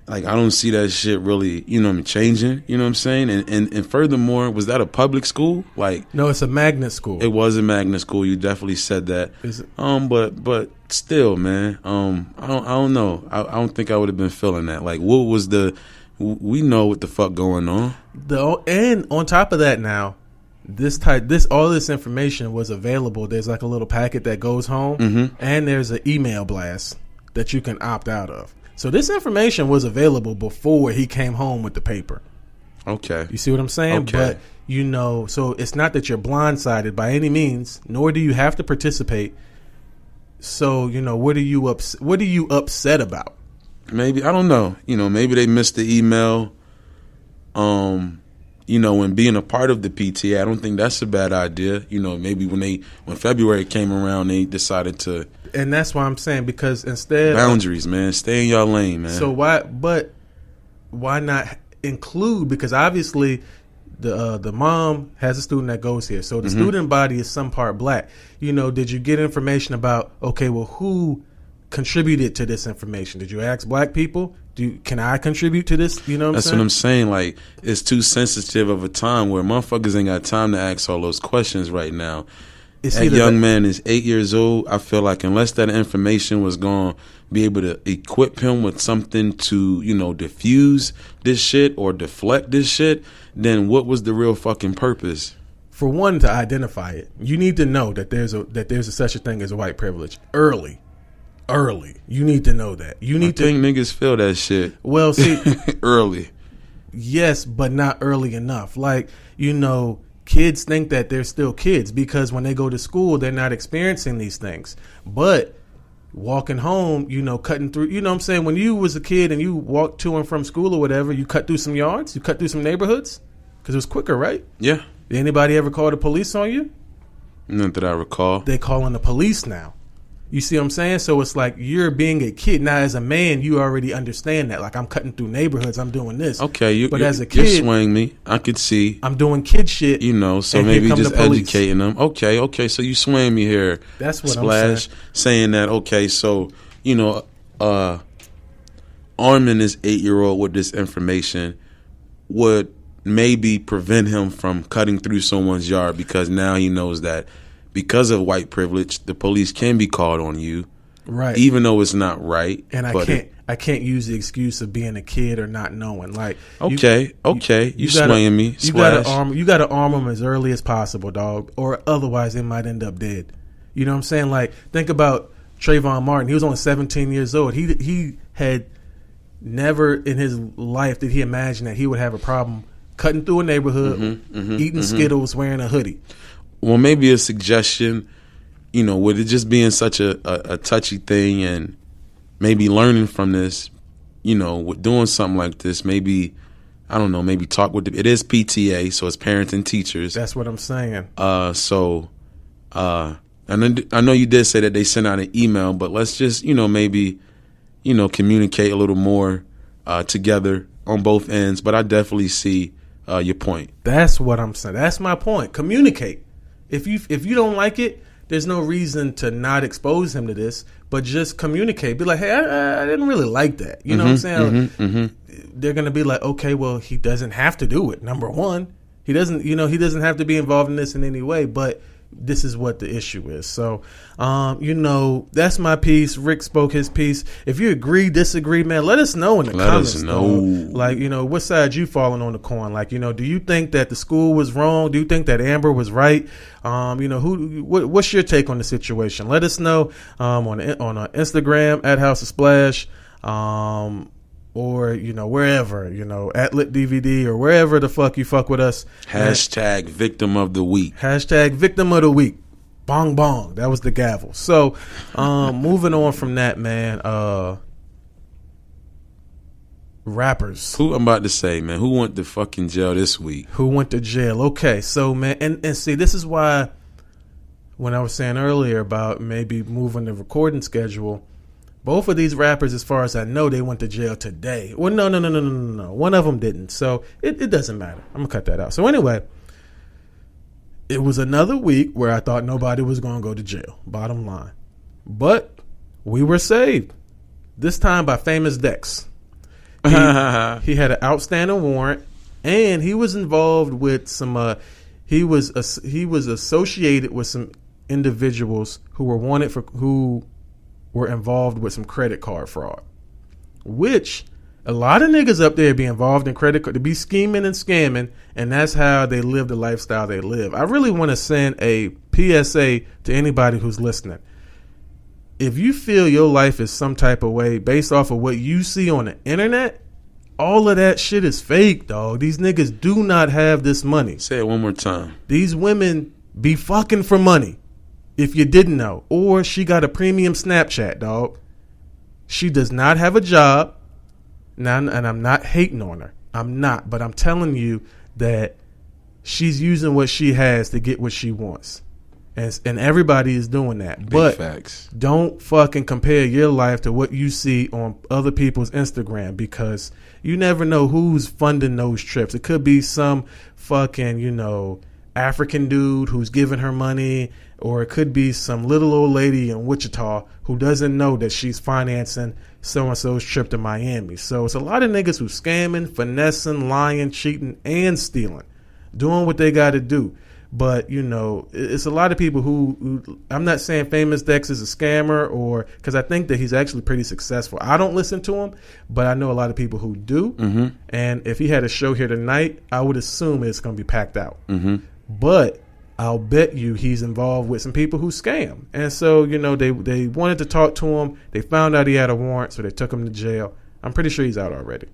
Like, I don't see that shit really, changing. You know what I'm saying? And furthermore, was that a public school? Like,
no, it's a magnet school.
It was a magnet school. You definitely said that.
Is it?
But still, man. I don't know. I don't think I would have been feeling that. Like, what was we know what the fuck going on.
And on top of that, now all this information was available. There's like a little packet that goes home, and there's an email blast that you can opt out of. So this information was available before he came home with the paper.
Okay.
You see what I'm saying?
Okay.
But, so it's not that you're blindsided by any means, nor do you have to participate. So, what are you upset about?
Maybe, I don't know. Maybe they missed the email. When being a part of the PTA, I don't think that's a bad idea. Maybe when February came around, they decided to.
And that's why I'm saying, because instead
boundaries, man, stay in your lane, man.
So why not include? Because obviously, the mom has a student that goes here, so the student body is some part black. Did you get information about? Okay, well, who contributed to this information? Did you ask black people? Can I contribute to this? You know what I'm saying?
That's what I'm saying. Like, it's too sensitive of a time where motherfuckers ain't got time to ask all those questions right now. That young man is 8 years old. I feel like unless that information was going to be able to equip him with something to, diffuse this shit or deflect this shit, then what was the real fucking purpose?
For one, to identify it, you need to know that there's a such a thing as white privilege early. early. You need to know that. You need
I think niggas feel that shit.
Well, see,
early.
yes, but not early enough. Like, you know, kids think that they're still kids because when they go to school, they're not experiencing these things. But walking home, you know, cutting through, you know what I'm saying? When you was a kid and you walked to and from school or whatever, you cut through some yards, you cut through some neighborhoods because it was quicker, right?
Yeah.
Did anybody ever call the police on you?
Not that I recall.
They calling the police now. You see what I'm saying? So it's like you're being a kid. Now, as a man, you already understand that. Like, I'm cutting through neighborhoods. I'm doing this.
Okay.
But as a kid,
you're swaying me. I could see.
I'm doing kid shit.
You know, so
and
maybe
here come
just
the police.
educating them. Okay. So you swaying me here.
That's what
Splash,
I'm
saying that, okay, so, you know, arming this 8-year-old with this information would maybe prevent him from cutting through someone's yard because now he knows that because of white privilege, the police can be called on you,
right?
Even though it's not right.
And I can't use the excuse of being a kid or not knowing. Like,
you swaying me.
You gotta arm them as early as possible, dog, or otherwise they might end up dead. You know what I'm saying? Like, think about Trayvon Martin. He was only 17 years old. He had never in his life did he imagine that he would have a problem cutting through a neighborhood, eating Skittles, wearing a hoodie.
Well, maybe a suggestion, you know, with it just being such a touchy thing and maybe learning from this, you know, with doing something like this, maybe, I don't know, maybe talk with it is PTA, so it's parents and teachers.
That's what I'm saying.
I know you did say that they sent out an email, but let's just, you know, maybe, you know, communicate a little more together on both ends. But I definitely see your point. That's
what I'm saying. That's my point. Communicate. If you don't like it, there's no reason to not expose him to this, but just communicate. Be like, hey, I didn't really like that. You know what I'm saying? They're going to be like, okay, well, he doesn't have to do it. Number one, he doesn't have to be involved in this in any way, but this is what the issue is. So, you know, that's my piece. Rick spoke his piece. If you agree, disagree, man, let us know in the comments. Let us know. Like, you know, what side you falling on the coin? Like, you know, do you think that the school was wrong? Do you think that Amber was right? You know, what's your take on the situation? Let us know on Instagram at House of Splash, or, you know, wherever, you know, at Lit DVD or wherever the fuck you fuck with us.
Hashtag victim of the week.
Hashtag victim of the week. Bong bong. That was the gavel. So, moving on from that, man, rappers.
Who I'm about to say, man, who went to fucking jail this week?
Who went to jail? Okay, so, man, and see, this is why when I was saying earlier about maybe moving the recording schedule, both of these rappers, as far as I know, they went to jail today. Well, no. One of them didn't. So it doesn't matter. I'm going to cut that out. So anyway, it was another week where I thought nobody was going to go to jail, bottom line. But we were saved. This time by Famous Dex. He had an outstanding warrant, and he was involved with some, he was associated with some individuals who were involved with some credit card fraud, which a lot of niggas up there be involved in credit card, to be scheming and scamming, and that's how they live the lifestyle they live. I really want to send a PSA to anybody who's listening. If you feel your life is some type of way based off of what you see on the internet, all of that shit is fake, dog. These niggas do not have this money.
Say it one more time.
These women be fucking for money. If you didn't know. Or she got a premium Snapchat, dog. She does not have a job. Now, and I'm not hating on her. I'm not. But I'm telling you that she's using what she has to get what she wants. And everybody is doing that.
Big facts.
Don't fucking compare your life to what you see on other people's Instagram, because you never know who's funding those trips. It could be some fucking, you know, African dude who's giving her money, or it could be some little old lady in Wichita who doesn't know that she's financing so-and-so's trip to Miami. So it's a lot of niggas who scamming, finessing, lying, cheating, and stealing, doing what they got to do. But, you know, it's a lot of people who I'm not saying Famous Dex is a scammer, or because I think that he's actually pretty successful. I don't listen to him, but I know a lot of people who do. Mm-hmm. And if he had a show here tonight, I would assume it's going to be packed out. Mm-hmm. But I'll bet you he's involved with some people who scam. And so, you know, they wanted to talk to him. They found out he had a warrant, so they took him to jail. I'm pretty sure he's out already.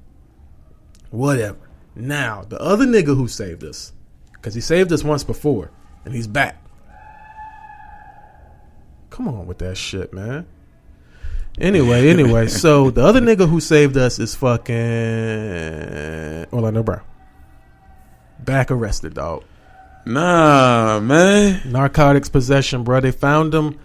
Whatever. Now, the other nigga who saved us, because he saved us once before, and he's back. Come on with that shit, man. Anyway, so the other nigga who saved us is fucking Orlando Brown. Back arrested, dog.
Nah, man.
Narcotics possession, bro. They found him.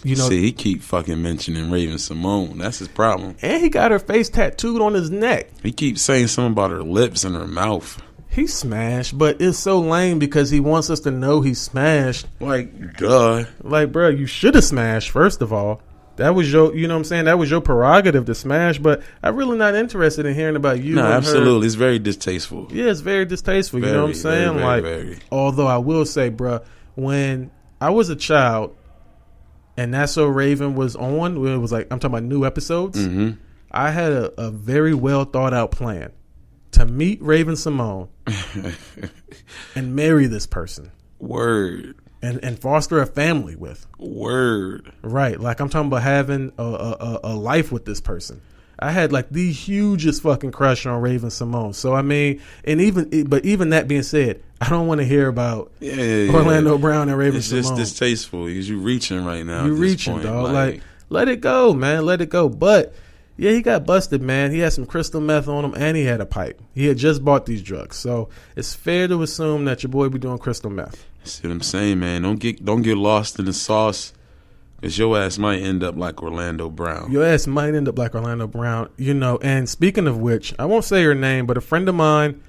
You know,
see, he keep fucking mentioning Raven Simone. That's his problem.
And he got her face tattooed on his neck.
He keeps saying something about her lips and her mouth.
He smashed, but it's so lame because he wants us to know he smashed.
Like, duh.
Like, bro, you should have smashed, first of all. That was your, you know what I'm saying? That was your prerogative to smash, but I'm really not interested in hearing about you.
No,
and
absolutely.
Her.
It's very distasteful.
Yeah, it's very distasteful.
Very,
you know what I'm saying?
very.
Although I will say, bro, when I was a child and That's So Raven was on, when it was like, I'm talking about new episodes, I had a very well thought out plan to meet Raven Simone and marry this person.
Word.
And foster a family with.
Word.
Right. Like, I'm talking about having a life with this person. I had like the hugest fucking crush on Raven Simone. So, I mean, but even that being said, I don't want to hear about Orlando Brown and Raven Simone.
It's just distasteful because you're reaching right now.
You're reaching, dog. Like, let it go, man. Let it go. But, yeah, he got busted, man. He had some crystal meth on him and he had a pipe. He had just bought these drugs. So, it's fair to assume that your boy be doing crystal meth.
See what I'm saying, man? Don't get lost in the sauce, because your ass might end up like Orlando Brown.
Your ass might end up like Orlando Brown, you know. And speaking of which, I won't say her name, but a friend of mine,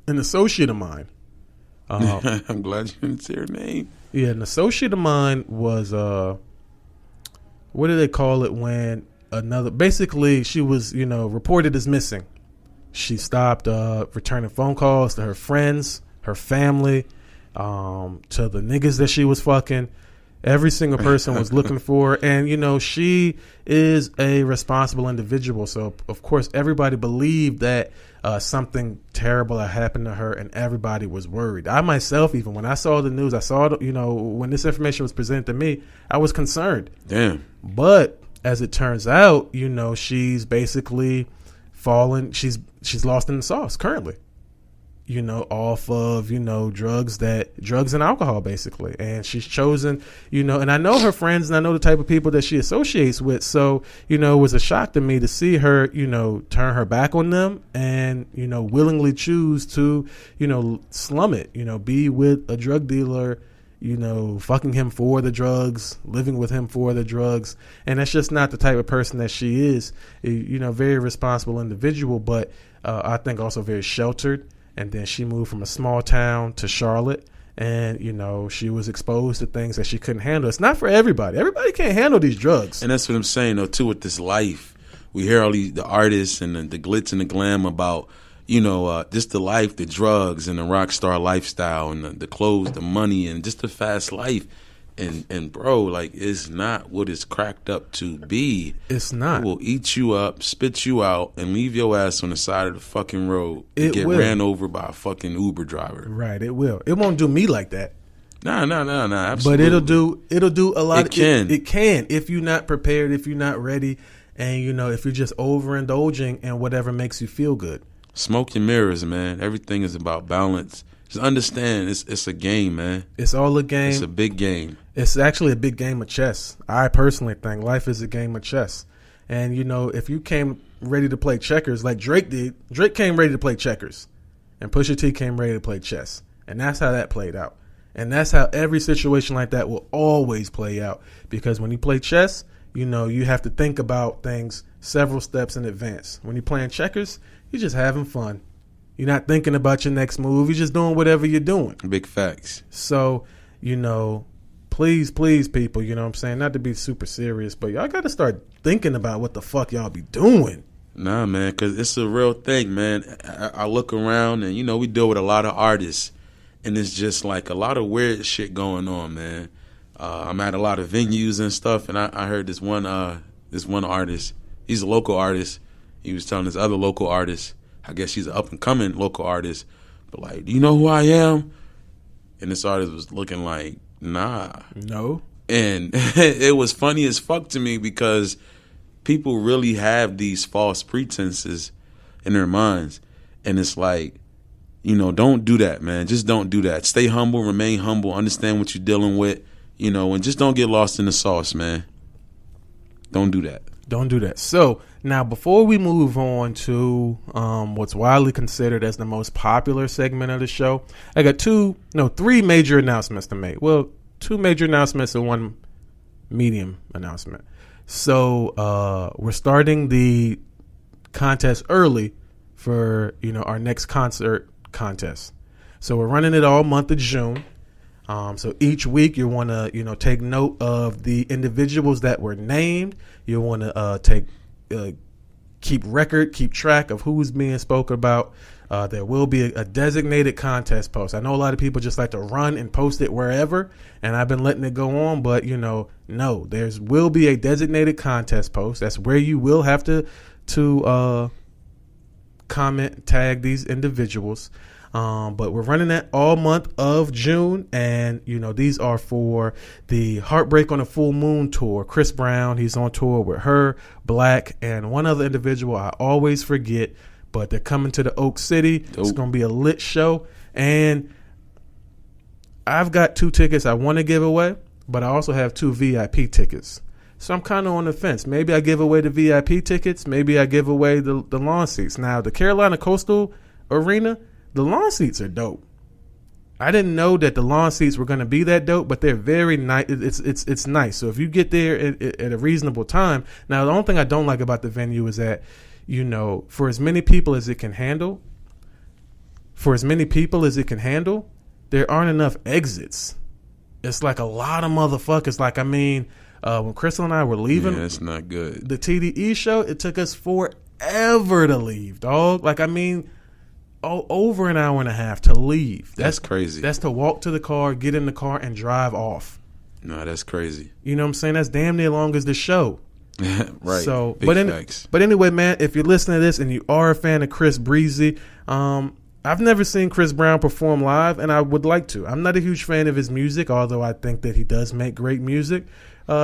an associate of mine.
I'm glad you didn't say her name.
Yeah, an associate of mine was what do they call it when basically she was, you know, reported as missing. She stopped returning phone calls to her friends, her family, to the niggas that she was fucking. Every single person was looking for her. And, you know, she is a responsible individual. So, of course, everybody believed that something terrible had happened to her, and everybody was worried. I myself, even when I saw the news, you know, when this information was presented to me, I was concerned.
Damn.
But as it turns out, you know, she's basically fallen. She's lost in the sauce currently. You know, off of, you know, drugs and alcohol, basically. And she's chosen, you know, and I know her friends and I know the type of people that she associates with. So, you know, it was a shock to me to see her, you know, turn her back on them and, you know, willingly choose to, you know, slum it, you know, be with a drug dealer, you know, fucking him for the drugs, living with him for the drugs. And that's just not the type of person that she is. You know, very responsible individual, but I think also very sheltered. And then she moved from a small town to Charlotte. And, you know, she was exposed to things that she couldn't handle. It's not for everybody. Everybody can't handle these drugs.
And that's what I'm saying, though, too, with this life. We hear all the artists and the glitz and the glam about, you know, just the life, the drugs and the rock star lifestyle and the clothes, the money, and just the fast life. And bro, like, it's not what it's cracked up to be.
It's not.
It will eat you up, spit you out, and leave your ass on the side of the fucking road.
It
get
will.
Ran over by a fucking Uber driver.
Right, it will. It won't do me like that.
Nah, absolutely.
But it'll do a lot.
It can.
It can if you're not prepared, if you're not ready, and, you know, if you're just overindulging in whatever makes you feel good.
Smoke your mirrors, man. Everything is about balance. Just understand, it's a game, man.
It's all a game.
It's a big game.
It's actually a big game of chess. I personally think life is a game of chess. And, you know, if you came ready to play checkers like Drake did, Drake came ready to play checkers. And Pusha T came ready to play chess. And that's how that played out. And that's how every situation like that will always play out. Because when you play chess, you know, you have to think about things several steps in advance. When you're playing checkers, you're just having fun. You're not thinking about your next move. You're just doing whatever you're doing.
Big facts.
So, you know, please, people, you know what I'm saying? Not to be super serious, but y'all got to start thinking about what the fuck y'all be doing.
Nah, man, because it's a real thing, man. I look around and, you know, we deal with a lot of artists, and it's just like a lot of weird shit going on, man. I'm at a lot of venues and stuff, and I heard this one artist. He's a local artist. He was telling this other local artist, I guess she's an up-and-coming local artist, but like, do you know who I am? And this artist was looking like, nah.
No.
And it was funny as fuck to me because people really have these false pretenses in their minds. And it's like, you know, don't do that, man. Just don't do that. Stay humble, remain humble, understand what you're dealing with, you know, and just don't get lost in the sauce, man. Don't do that.
Don't do that. So now, before we move on to what's widely considered as the most popular segment of the show, I got three major announcements to make. Well, 2 major announcements and 1 medium announcement. So we're starting the contest early for, you know, our next concert contest. So we're running it all month of June. So each week you want to, you know, take note of the individuals that were named. You want to keep track of who's being spoken about. There will be a designated contest post. I know a lot of people just like to run and post it wherever, and I've been letting it go on, but you know, no, will be a designated contest post. That's where you will have to comment, tag these individuals. But we're running that all month of June, and you know, these are for the Heartbreak on a Full Moon tour. Chris Brown, he's on tour with her, Black, and one other individual I always forget, but they're coming to the Oak City. Dope. It's going to be a lit show, and I've got 2 tickets I want to give away, but I also have 2 VIP tickets. So I'm kind of on the fence. Maybe I give away the VIP tickets. Maybe I give away the lawn seats. Now, the Carolina Coastal Arena, the lawn seats are dope. I didn't know that the lawn seats were going to be that dope, but they're very nice. It's nice. So if you get there at a reasonable time. Now, the only thing I don't like about the venue is that, you know, for as many people as it can handle, there aren't enough exits. It's like a lot of motherfuckers. Like, I mean, when Crystal and I were leaving,
yeah, it's not good.
The TDE show, it took us forever to leave, dog. Like, I mean, over an hour and a half to leave.
That's crazy.
That's to walk to the car, get in the car, and drive off.
No, that's crazy.
You know what I'm saying? That's damn near long as the show.
Right.
So,
facts.
But anyway, man, if you're listening to this and you are a fan of Chris Breezy, I've never seen Chris Brown perform live, and I would like to. I'm not a huge fan of his music, although I think that he does make great music.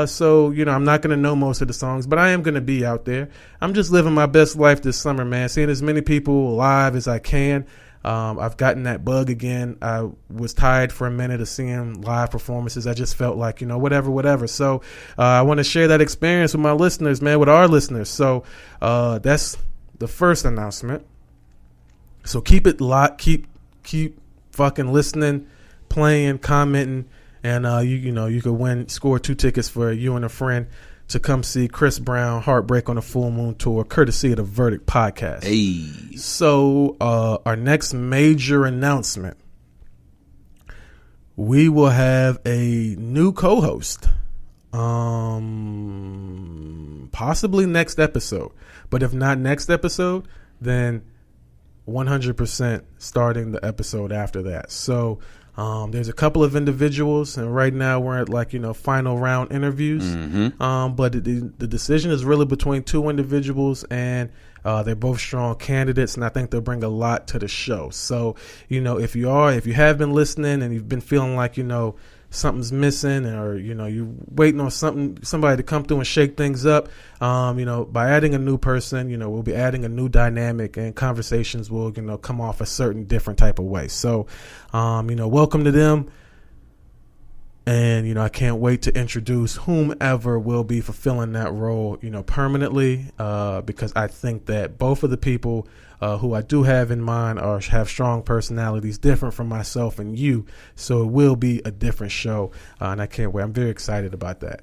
So, you know, I'm not going to know most of the songs, but I am going to be out there. I'm just living my best life this summer, man, seeing as many people live as I can. I've gotten that bug again. I was tired for a minute of seeing live performances. I just felt like, you know, whatever. So I want to share that experience with my listeners, man, with our listeners. So that's the first announcement. So keep it locked, keep fucking listening, playing, commenting, and you could score 2 tickets for you and a friend to come see Chris Brown Heartbreak on a Full Moon tour, courtesy of the Verdict Podcast.
Hey.
So our next major announcement, we will have a new co-host, possibly next episode. But if not next episode, then 100% starting the episode after that. So there's a couple of individuals, and right now we're at final round interviews. Mm-hmm. But the decision is really between 2 individuals, and they're both strong candidates, and I think they'll bring a lot to the show. So, you know, if you have been listening and you've been feeling like, you know, something's missing, or, you know, you're waiting on somebody to come through and shake things up, you know, by adding a new person, you know, we'll be adding a new dynamic, and conversations will, you know, come off a certain different type of way. So, you know, welcome to them. And, you know, I can't wait to introduce whomever will be fulfilling that role, you know, permanently, because I think that both of the people who I do have in mind have strong personalities, different from myself and you. So it will be a different show, and I can't wait. I'm very excited about that.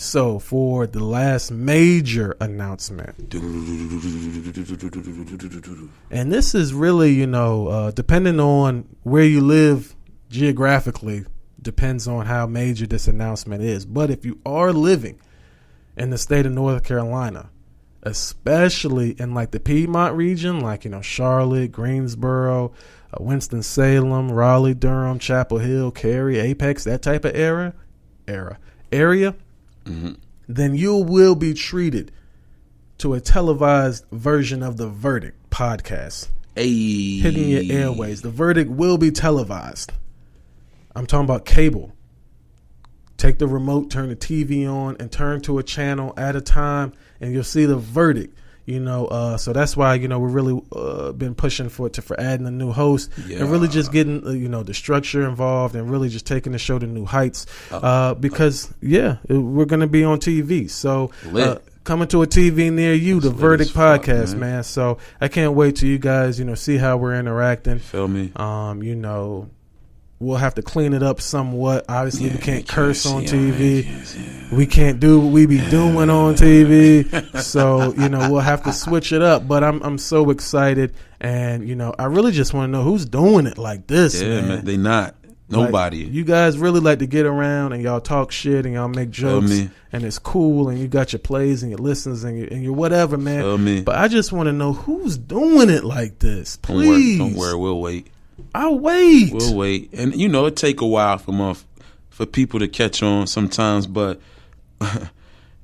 So for the last major announcement, and this is really, you know, depending on where you live geographically, depends on how major this announcement is. But if you are living in the state of North Carolina, especially in like the Piedmont region, like, you know, Charlotte, Greensboro, Winston-Salem, Raleigh, Durham, Chapel Hill, Cary, Apex, that type of area, mm-hmm. Then you will be treated to a televised version of the Verdict podcast.
Hey.
Hitting your airways. The Verdict will be televised. I'm talking about cable. Take the remote, turn the TV on, and turn to a channel at a time, and you'll see the verdict. So that's why we're really been pushing for adding a new host and really just getting the structure involved and really just taking the show to new heights. Because we're gonna be on TV. So coming to a TV near you, the Verdict Podcast, man. So I can't wait till you guys see how we're interacting.
Feel me?
We'll have to clean it up somewhat. Obviously, we can't curse on TV. We can't do what we be doing on TV. So, we'll have to switch it up. But I'm so excited. And, I really just want to know who's doing it like this, man.
They not. Nobody.
Like, you guys really like to get around and y'all talk shit and y'all make jokes. And it's cool. And you got your plays and your listens and your whatever, man.
Feel me?
But I just want to know who's doing it like this. Please.
Don't worry. We'll wait.
I'll wait.
We'll wait. And, it take a while for people to catch on sometimes, but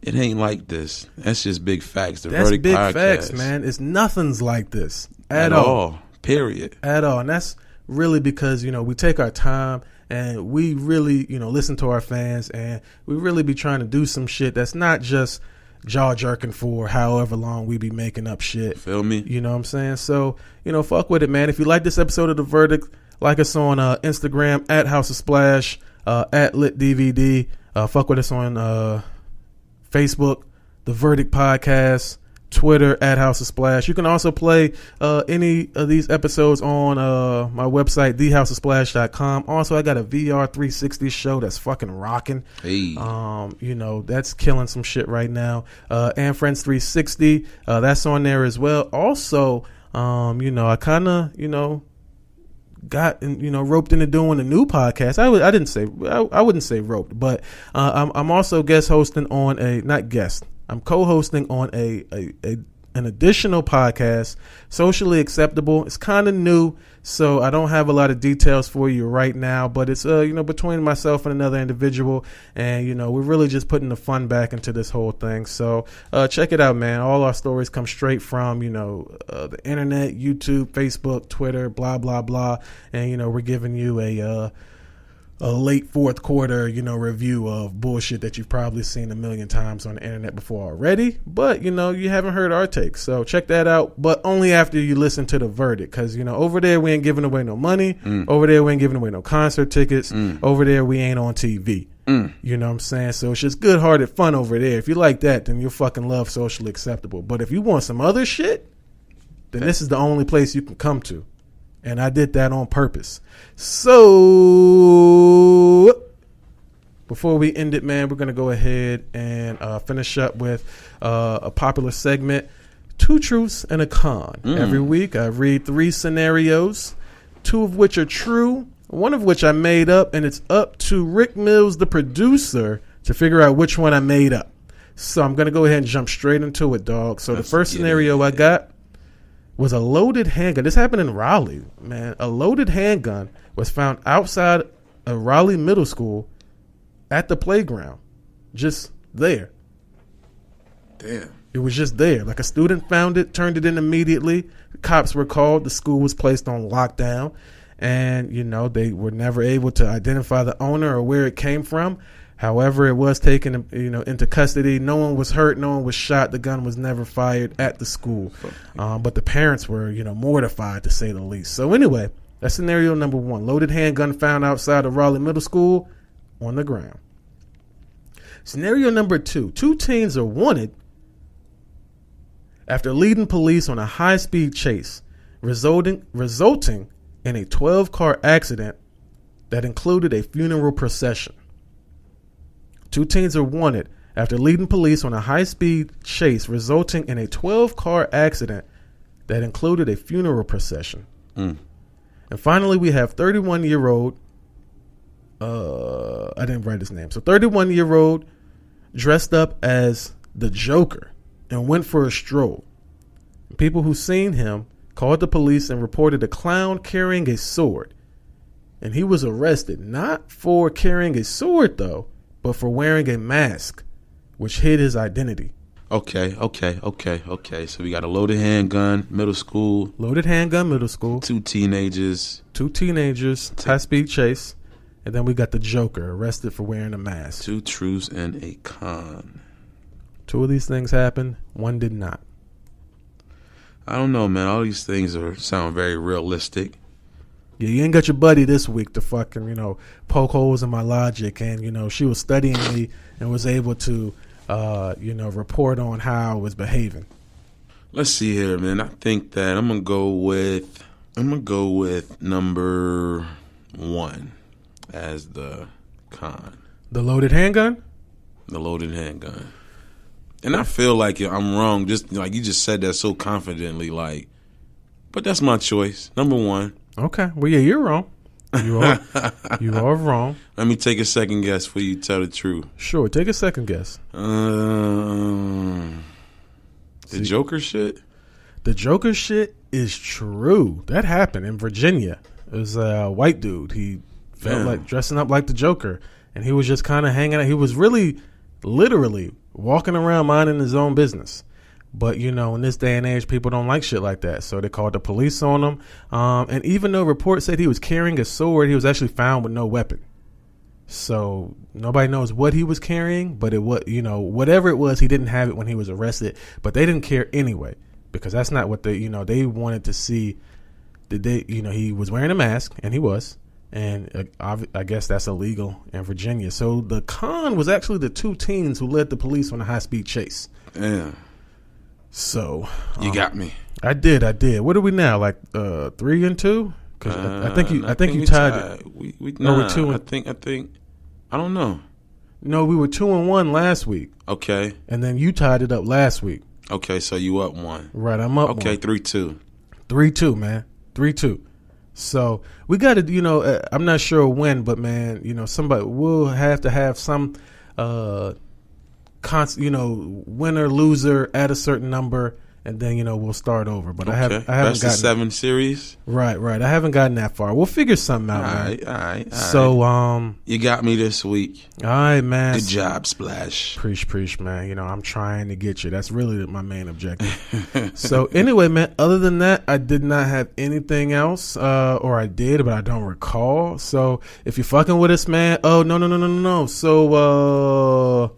it ain't like this. That's just big facts.
That's
Verdict
big
Podcast.
facts, man. It's nothing's like this
at all. Period.
At all. And that's really because, we take our time and we really, listen to our fans and we really be trying to do some shit that's not just jaw jerking for however long we be making up shit.
Feel me?
You know what I'm saying? So, fuck with it, man. If you like this episode of The Verdict, like us on Instagram at House of Splash, at Lit DVD. Fuck with us on Facebook, The Verdict Podcast, Twitter at House of Splash. You can also play any of these episodes on my website, thehouseofsplash.com. Also, I got a VR 360 show that's fucking rocking.
Hey.
That's killing some shit right now. And Friends 360, that's on there as well. Also, I kind of, got roped into doing a new podcast. I wouldn't say roped, but I'm also guest hosting on I'm co-hosting on an additional podcast, Socially Acceptable. It's kind of new, so I don't have a lot of details for you right now, but it's between myself and another individual, and we're really just putting the fun back into this whole thing. So check it out, man. All our stories come straight from the internet, YouTube, Facebook, Twitter, blah blah blah, and we're giving you a late fourth quarter, review of bullshit that you've probably seen a million times on the internet before already. But, you haven't heard our takes. So check that out. But only after you listen to The Verdict. Because, over there we ain't giving away no money. Over there we ain't giving away no concert tickets. Over there we ain't on TV. You know what I'm saying? So it's just good-hearted fun over there. If you like that, then you'll fucking love Socially Acceptable. But if you want some other shit, then this is the only place you can come to. And I did that on purpose. So, before we end it, man, we're going to go ahead and finish up with a popular segment, Two Truths and a Con. Every week, I read 3 scenarios, 2 of which are true, 1 of which I made up, and it's up to Rick Mills, the producer, to figure out which one I made up. So, I'm going to go ahead and jump straight into it, dog. So, the first scenario I got was a loaded handgun. This happened in Raleigh, man. A loaded handgun was found outside a Raleigh middle school at the playground. Just there.
Damn.
It was just there. Like a student found it, turned it in immediately. The cops were called. The school was placed on lockdown. And, they were never able to identify the owner or where it came from. However, it was taken, into custody. No one was hurt. No one was shot. The gun was never fired at the school. But the parents were, mortified, to say the least. So anyway, that's scenario number 1. Loaded handgun found outside of Raleigh Middle School on the ground. Scenario number 2. 2 teens are wanted after leading police on a high-speed chase, resulting in a 12-car accident that included a funeral procession. 2 teens are wanted after leading police on a high-speed chase, resulting in a 12-car accident that included a funeral procession. And finally, we have 31-year-old. I didn't write his name. So 31-year-old dressed up as the Joker and went for a stroll. People who seen him called the police and reported a clown carrying a sword. And he was arrested, not for carrying a sword, though, but for wearing a mask, which hid his identity.
Okay. So we got a loaded handgun, middle school.
2 teenagers.
2 teenagers.
High-speed chase. And then we got the Joker arrested for wearing a mask.
2 truths and a con.
2 of these things happened. 1 did not.
I don't know, man. All these things sound very realistic.
Yeah, you ain't got your buddy this week to fucking, poke holes in my logic. And, she was studying me and was able to, report on how I was behaving.
Let's see here, man. I think that I'm gonna go with number 1 as the con.
The loaded handgun?
The loaded handgun. And I feel like I'm wrong, just like you just said that so confidently, but that's my choice. Number 1.
Okay. Well, yeah, you're wrong. You are wrong.
Let me take a second guess for you to tell the truth.
Sure, take a second guess.
The Joker shit?
The Joker shit is true. That happened in Virginia. It was a white dude. He felt like dressing up like the Joker, and he was just kind of hanging out. He was really, literally walking around minding his own business. But, in this day and age, people don't like shit like that. So they called the police on him. And even though reports said he was carrying a sword, he was actually found with no weapon. So nobody knows what he was carrying, but it was, whatever it was, he didn't have it when he was arrested. But they didn't care anyway, because that's not what they wanted to see. He was wearing a mask, and he was. And I guess that's illegal in Virginia. So the con was actually the 2 teens who led the police on a high-speed chase.
Yeah.
So
you got me.
I did. What are we now? 3 and 2? Because I think you tied.
We're
2 and.
I think. I don't know.
No, we were 2 and 1 last week.
Okay.
And then you tied it up last week.
Okay, so you up 1.
Right, I'm up.
Okay, 3-2.
3-2, man. 3-2. So we got to, I'm not sure when, but man, somebody will have to have some, winner loser at a certain number, and then we'll start over. But I haven't
Best
gotten
of 7 series.
Right. I haven't gotten that far. We'll figure something out.
All right.
So
you got me this week.
All right, man.
Good job, Splash.
Preach, man. I'm trying to get you. That's really my main objective. So anyway, man, other than that, I did not have anything else, or I did, but I don't recall. So if you're fucking with us, man, no. So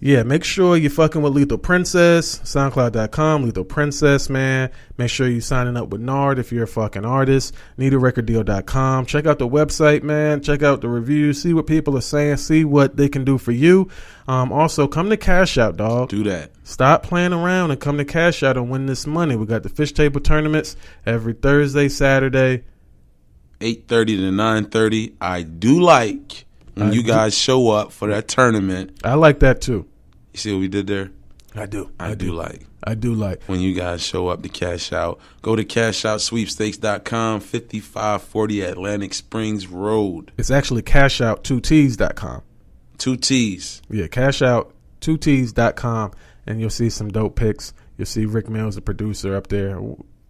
yeah, make sure you're fucking with Lethal Princess, SoundCloud.com, Lethal Princess, man. Make sure you're signing up with Nard if you're a fucking artist. NeedARecordDeal.com. Check out the website, man. Check out the reviews. See what people are saying. See what they can do for you. Also, come to Cash Out, dog.
Do that.
Stop playing around and come to Cash Out and win this money. We got the fish table tournaments every Thursday, Saturday.
8:30 to 9:30. I do like when you guys show up for that tournament.
I like that, too.
You see what we did there?
I do like
when you guys show up to Cash Out. Go to cashoutsweepstakes.com, 5540 Atlantic Springs Road.
It's actually cashout2ts.com.
2 T's.
Yeah, cashout2ts.com, and you'll see some dope pics. You'll see Rick Mills, the producer, up there,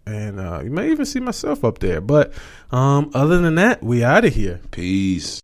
and you may even see myself up there. But other than that, we out of here.
Peace.